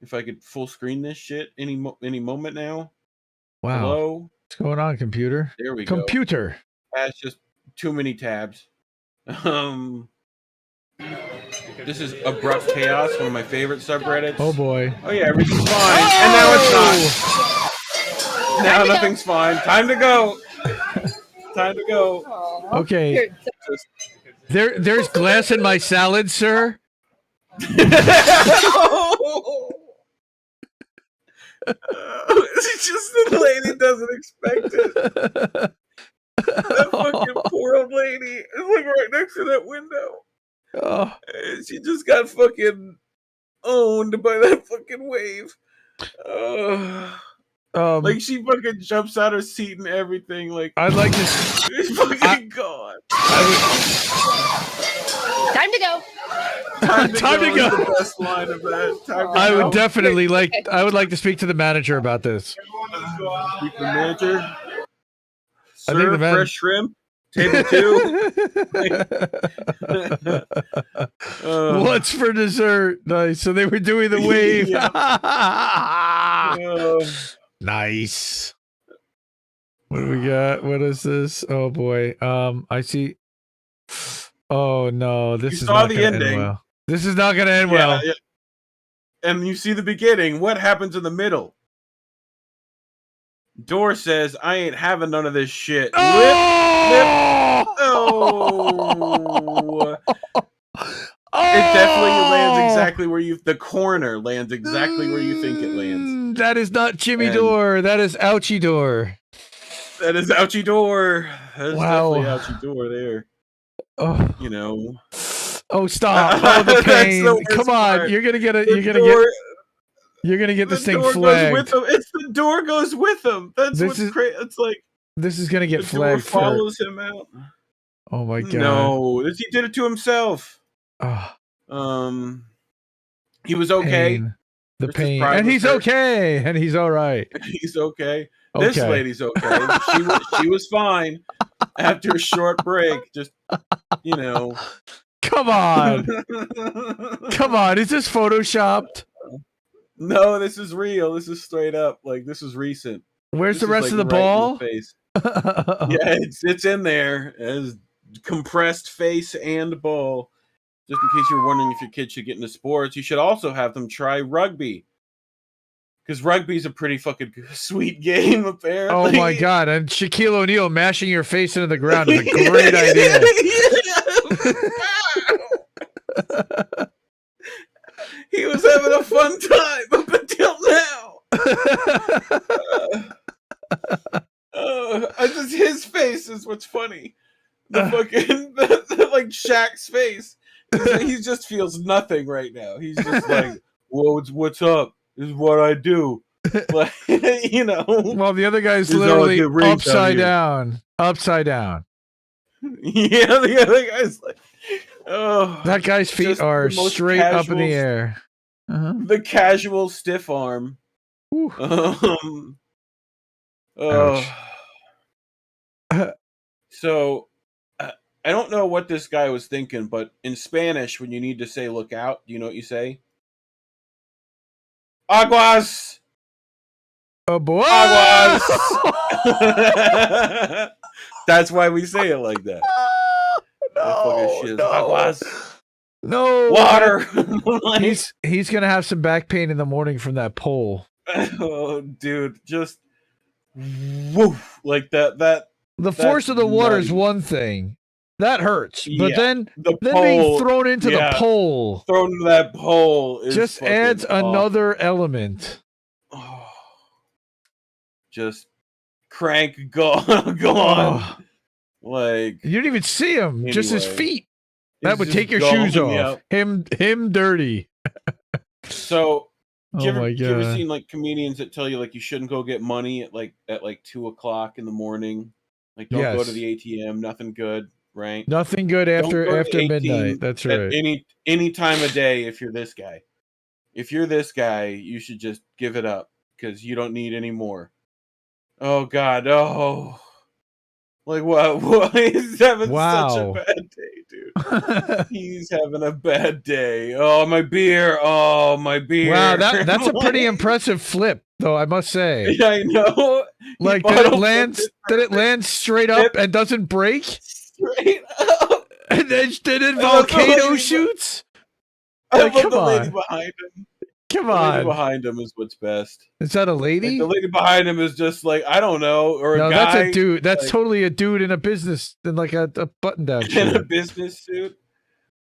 if I could full screen this shit any moment now. Wow. Hello? What's going on, computer? There we go. Computer. That's just too many tabs. This is Abrupt Chaos, one of my favorite subreddits. Oh boy. Oh yeah, everything's fine. And now it's not. Now nothing's fine. Time to go. Time to go. Okay. There's glass in my salad, sir. It's just the lady doesn't expect it. That fucking poor old lady is like right next to that window. Oh. And she just got fucking owned by that fucking wave. Like she fucking jumps out her seat and everything. Like I'd like to. She's fucking gone. Time to go. Time to go. Is the best line of that. I would definitely like. I would like to speak to the manager about this. Speak to the manager. I think the fresh shrimp. Table 2. What's for dessert? Nice. So they were doing the wave. Nice. What do we got? What is this? Oh boy. I see. Oh no, this is not going to end well. This is not going to end well. Yeah. And you see the beginning. What happens in the middle? Door says, "I ain't having none of this shit." Oh! It definitely lands exactly where the corner lands exactly where you think it lands. That is not Jimmy Door. That is Ouchie Door. That is Ouchie Door. That is wow. definitely Ouchie Door there. Oh, you know. Oh, stop! Oh, the pain! Come on, part. You're gonna get it. You're gonna get this thing flagged. It's the door goes with him. That's what's crazy. It's like this is gonna get the flagged. Door follows him out. Oh my god! No, he did it to himself. He was okay. The pain, and he's okay, and he's all right. He's okay. This lady's okay. She was fine after a short break. Just you know. Come on, come on! Is this photoshopped? No, this is real. This is straight up. Like this is recent. Where's the rest of the ball? Face. Yeah, it's in there as compressed face and ball. Just in case you're wondering if your kid should get into sports, you should also have them try rugby. Because rugby's a pretty fucking sweet game, apparently. Oh my god! And Shaquille O'Neal mashing your face into the ground is a great idea. He was having a fun time up until now. His face is what's funny. The fucking like Shaq's face. He just feels nothing right now. He's just like, "Whoa, what's up? This is what I do." Like, you know. Well, the other guy's literally upside down. Upside down. Yeah, the other guy's like, oh. That guy's feet are straight up in the air. The casual stiff arm. So, I don't know what this guy was thinking, but in Spanish, when you need to say "look out," do you know what you say? Aguas. Aguas. That's why we say it like that. No. Aguas. No water. He's gonna have some back pain in the morning from that pole. Oh, dude, just woof like that. The force of the water is one thing that hurts, but then pole, being thrown into the pole, thrown into that pole, is just adds another element. Oh, just crank gone. Oh. Like you didn't even see him, anyway. Just his feet. That would take your shoes off. Him dirty. So Oh my you ever god. seen like comedians that tell you like you shouldn't go get money at like 2:00 in the morning? Like don't go to Yes. the ATM, nothing good, right? Nothing good Don't go to after the midnight. ATM That's at right. any time of day if you're this guy. If you're this guy, you should just give it up because you don't need any more. Oh God, oh. Like what? He's having such a Wow. bad day, dude. He's having a bad day. Oh, my beer. Oh, my beer. Wow, that's a pretty impressive flip, though, I must say. I know. Like, did it land straight up and doesn't break? Straight up. And then did it volcano shoots? Like, I love come the lady on. behind him. Come The lady on. behind him is what's best. Is that a Like, lady? the lady behind him is just like, I don't know, or No, a guy. that's a dude. That's like, totally a dude in a business, in like a button-down shirt. in a business suit.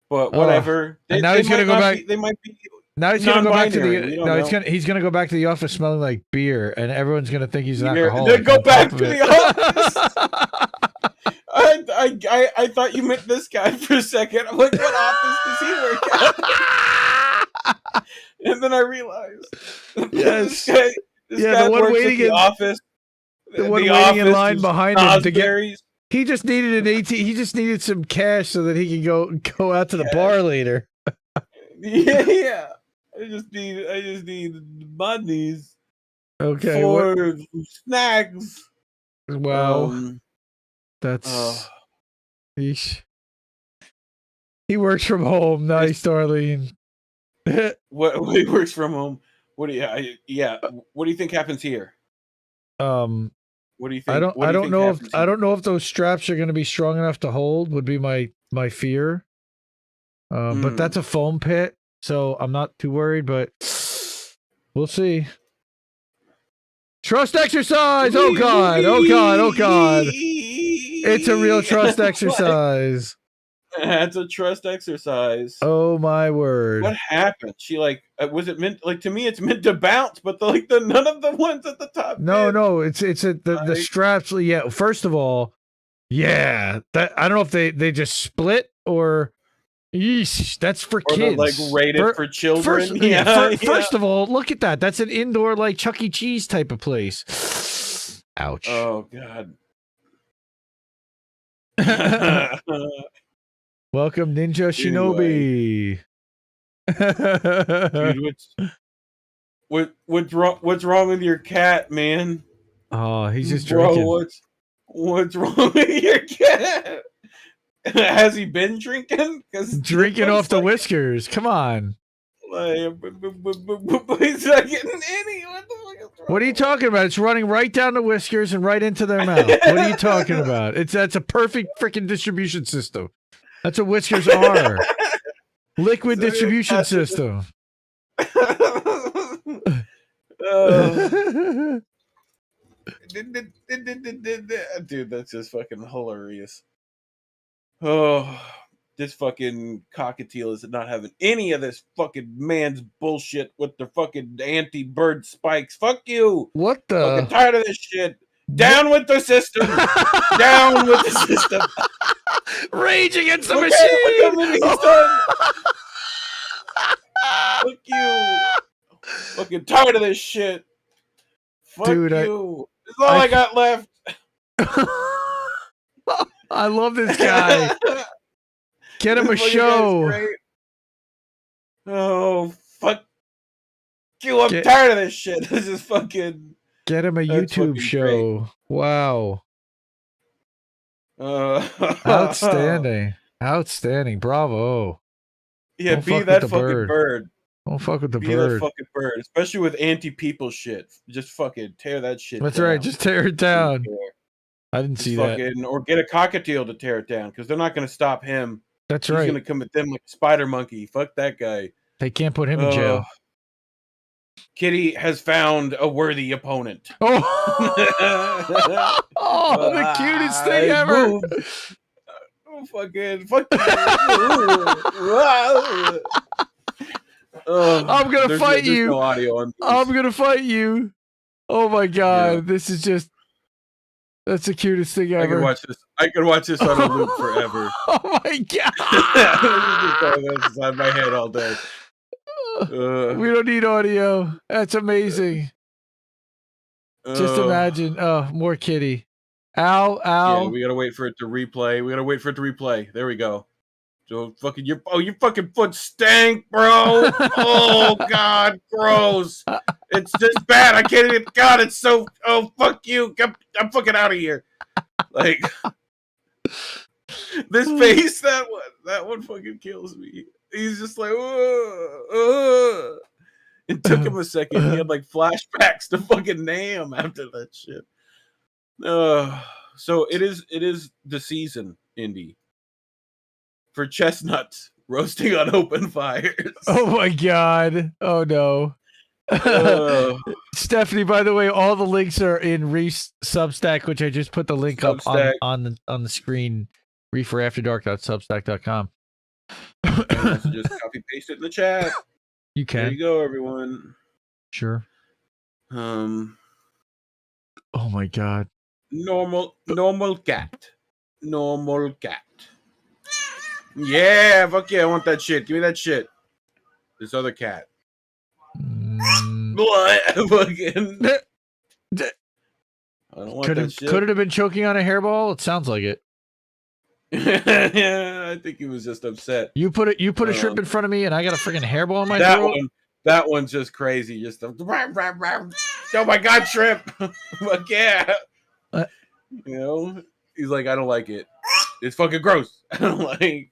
But whatever. And now he's gonna go back. They might be. Now he's gonna go back to non-binary, we the. don't No, know. he's gonna go back to the office smelling like beer, and everyone's gonna think he's an Then alcoholic. go on back top to of the it. office. I thought you meant this guy for a second. I'm like, what office does he work at? And then I realized, Yes. this guy the one works waiting at the in office. the one the waiting in office line is behind him to get. Osbury's. He just needed an AT. He just needed some cash so that he could go out to the bar later. Yeah. I just need monies Okay. for snacks. Wow. That's. Yeesh. He works from home. Nice, Darlene. What he works from home. What do you? What do you think happens here? What do you think? I don't know if those straps are going to be strong enough to hold. Would be my fear. But that's a foam pit, so I'm not too worried. But we'll see. Trust exercise. Oh God. Oh God. Oh God. It's a real trust exercise. That's a trust exercise. Oh my word! What happened? She like was it meant like to me? It's meant to bounce, but none of the ones at the top. No, it's the straps. Yeah, first of all, yeah, that I don't know if they just split or. Yeesh, that's for kids. Like rated for children. First of all, look at that. That's an indoor like Chuck E. Cheese type of place. Ouch. Oh God. Welcome, Ninja Shinobi. Dude, what's wrong with your cat, man? Oh, he's just drinking. What's wrong with your cat? Has he been drinking? Drinking off the whiskers. Come on. Like, he's not getting any. What the fuck is wrong? What are you talking about? It's running right down the whiskers and right into their mouth. What are you talking about? That's a perfect freaking distribution system. That's what whiskers are. Liquid distribution system. Dude, that's just fucking hilarious. Oh, this fucking cockatiel is not having any of this fucking man's bullshit with the fucking anti-bird spikes. Fuck you. What the? Fucking tired of this shit. Down with the system. Down with the system. Rage against the Look machine. He's done. Fuck you. Fucking tired of this shit. Fuck Dude, you. This is all I got left. I love this guy. Get him a show. Oh, fuck you. I'm tired of this shit. This is fucking... Get him a YouTube show. Great. Wow. Outstanding. Outstanding. Bravo. Yeah, be that fucking bird. Don't fuck with the be bird. That fucking bird. Especially with anti-people shit. Just fucking tear that shit That's down. right. Just tear it down. I didn't see that. Or get a cockatiel to tear it down because they're not going to stop him. That's right. He's going to come at them like a spider monkey. Fuck that guy. They can't put him in jail. Kitty has found a worthy opponent. Oh, oh the cutest thing ever. Oh, fucking, fuck you. I'm going to fight you. No audio on I'm going to fight you. Oh my God. This is just, that's the cutest thing ever. I could watch this on a loop forever. Oh my God. This is inside my head all day. We don't need audio. That's amazing. Just imagine. Oh, more kitty. Ow, ow. Yeah, we gotta wait for it to replay. There we go. So fucking your fucking foot stank, bro. Oh god, gross. It's just bad. I can't even. God, it's so. Oh fuck you. I'm fucking out of here. Like this face, that one fucking kills me. He's just like, It took him a second. He had like flashbacks to fucking Nam after that shit. So it is the season, Indy, for chestnuts roasting on open fires. Oh my god. Oh no. Stephanie, by the way, all the links are in Reef's Substack, which I just put the link up on the screen. reeferafterdark.substack.com. Also just copy paste it in the chat. You can. There you go, everyone. Sure. Oh my god. Normal cat. Normal cat. Yeah, fuck yeah, I want that shit. Give me that shit. This other cat. What? Fucking. I don't want that shit. Could it have been choking on a hairball? It sounds like it. Yeah, I think he was just upset. You put a shrimp in front of me, and I got a freaking hairball in my throat. That one's just crazy. Just oh my god, shrimp! Fuck yeah! You know, he's like, I don't like it. It's fucking gross. I don't like.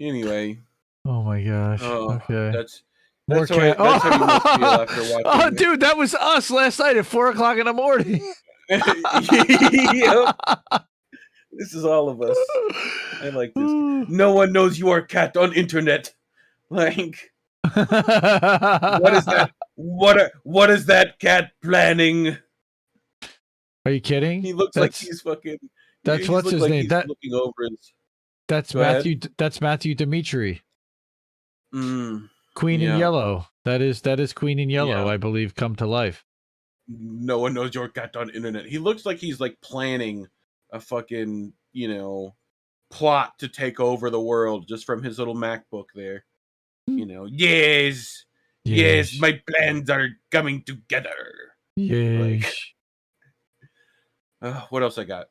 Anyway. Oh my gosh. Okay. That's how you must feel after watching. Oh, dude, that was us last night at 4:00 in the morning. Yep. This is all of us. I like this. No one knows you are a cat on internet. Like, what is that? What is that cat planning? Are you kidding? He looks like he's fucking. That's what's his name. Looking over his. That's Matthew. That's Matthew Dimitri. Queen in Yellow. That is Queen in Yellow. I believe come to life. No one knows your cat on internet. He looks like he's like planning a fucking plot to take over the world just from his little MacBook there. Yes, my plans are coming together. Yes. What else I got?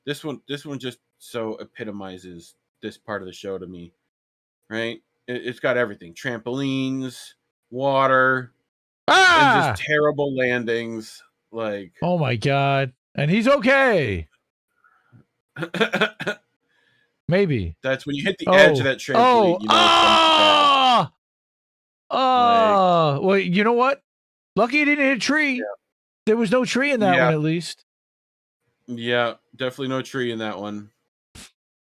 This one just so epitomizes this part of the show to me, right? It's got everything: trampolines, water, and just terrible landings. Like, oh my god! And he's okay. Maybe that's when you hit the edge of that trampoline. Well, you know what? Lucky he didn't hit a tree. Yeah. There was no tree in that one, at least. Yeah, definitely no tree in that one.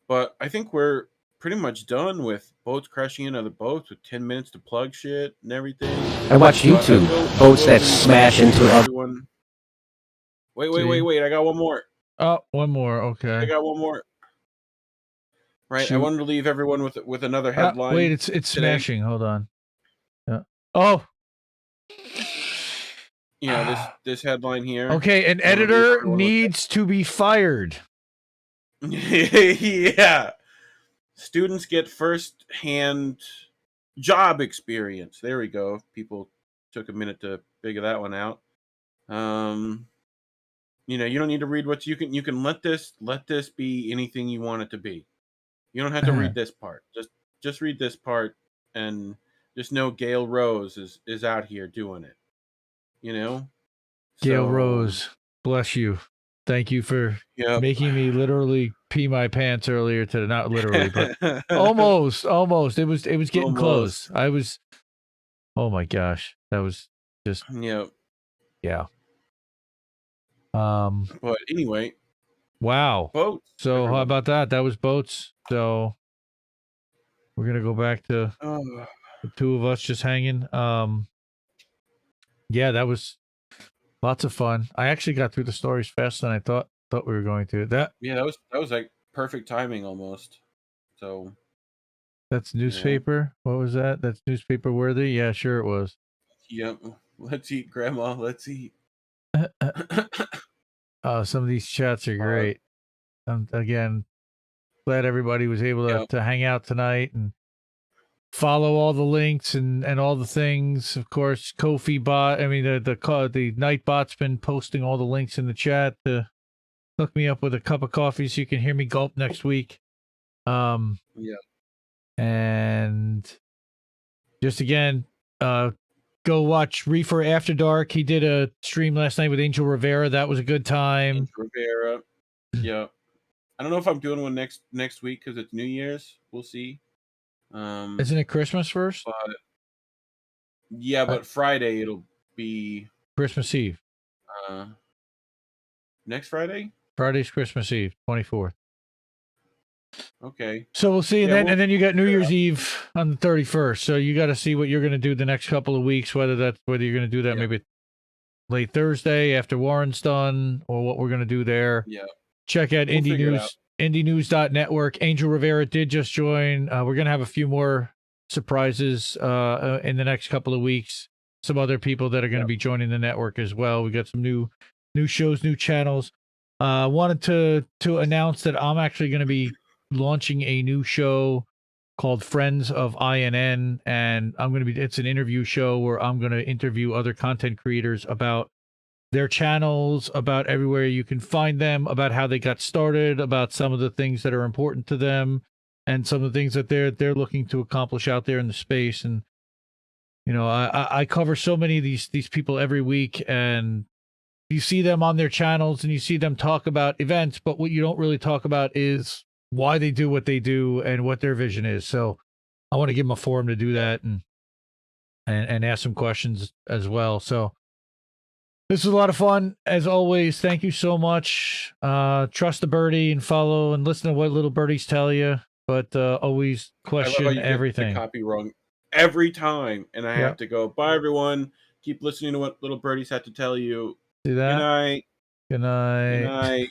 But I think we're pretty much done with boats crashing into other boats with 10 minutes to plug shit and everything. I watch YouTube. Boats that smash into everyone. Wait. I got one more. Oh, one more. Okay. I got one more. Right. Shoot. I wanted to leave everyone with another headline. Wait, it's today. Smashing. Hold on. Yeah. Oh. Yeah, this headline here. Okay, an editor needs to be fired. Yeah. Students get first-hand job experience. There we go. People took a minute to figure that one out. You don't need to read what you can let this be anything you want it to be. You don't have to read this part. Just read this part and just know Gail Rose is out here doing it. Gail Rose, bless you. Thank you for making me literally pee my pants earlier today. Not literally, but almost. It was getting close. I was. Oh my gosh, that was just. Yeah. But anyway. Wow. Boats. So how about that? That was boats. So we're gonna go back to the two of us just hanging. Yeah, that was lots of fun. I actually got through the stories faster than I thought we were going to. That was like perfect timing almost. So that's newspaper. What was that? That's newspaper worthy. Yeah, sure it was. Yep. Let's eat, Grandma. Let's eat. Oh, some of these chats are great. Again, glad everybody was able to hang out tonight and follow all the links and all the things. Of course, Kofi bot. I mean, the Nightbot's been posting all the links in the chat to hook me up with a cup of coffee so you can hear me gulp next week. Yeah. And just again, go watch Reefer After Dark. He did a stream last night with Angel Rivera. That was a good time. Angel Rivera. Yeah. I don't know if I'm doing one next week because it's New Year's. We'll see. Isn't it Christmas first? But yeah, but Friday it'll be Christmas Eve. Next Friday? Friday's Christmas Eve, 24th. Okay. So we'll see, and then you got New Year's Eve on the 31st. So you got to see what you're going to do the next couple of weeks, whether you're going to do that maybe late Thursday after Warren's done, or what we're going to do there. Yeah. Check out Indie News, indienews.network. Angel Rivera did just join. We're going to have a few more surprises in the next couple of weeks. Some other people that are going to be joining the network as well. We got some new shows, new channels. Wanted to announce that I'm actually going to be launching a new show called Friends of INN, and it's an interview show where I'm going to interview other content creators about their channels, about everywhere you can find them, about how they got started, about some of the things that are important to them, and some of the things that they're looking to accomplish out there in the space. And I cover so many of these people every week, and you see them on their channels and you see them talk about events, but what you don't really talk about is why they do what they do and what their vision is. So I want to give them a forum to do that and ask some questions as well. So this was a lot of fun. As always, thank you so much. Trust the birdie and follow and listen to what little birdies tell you, but always question everything. Get the copy wrong every time, and I have to go, bye, everyone. Keep listening to what little birdies have to tell you. See that? Good night. Good night. Good night.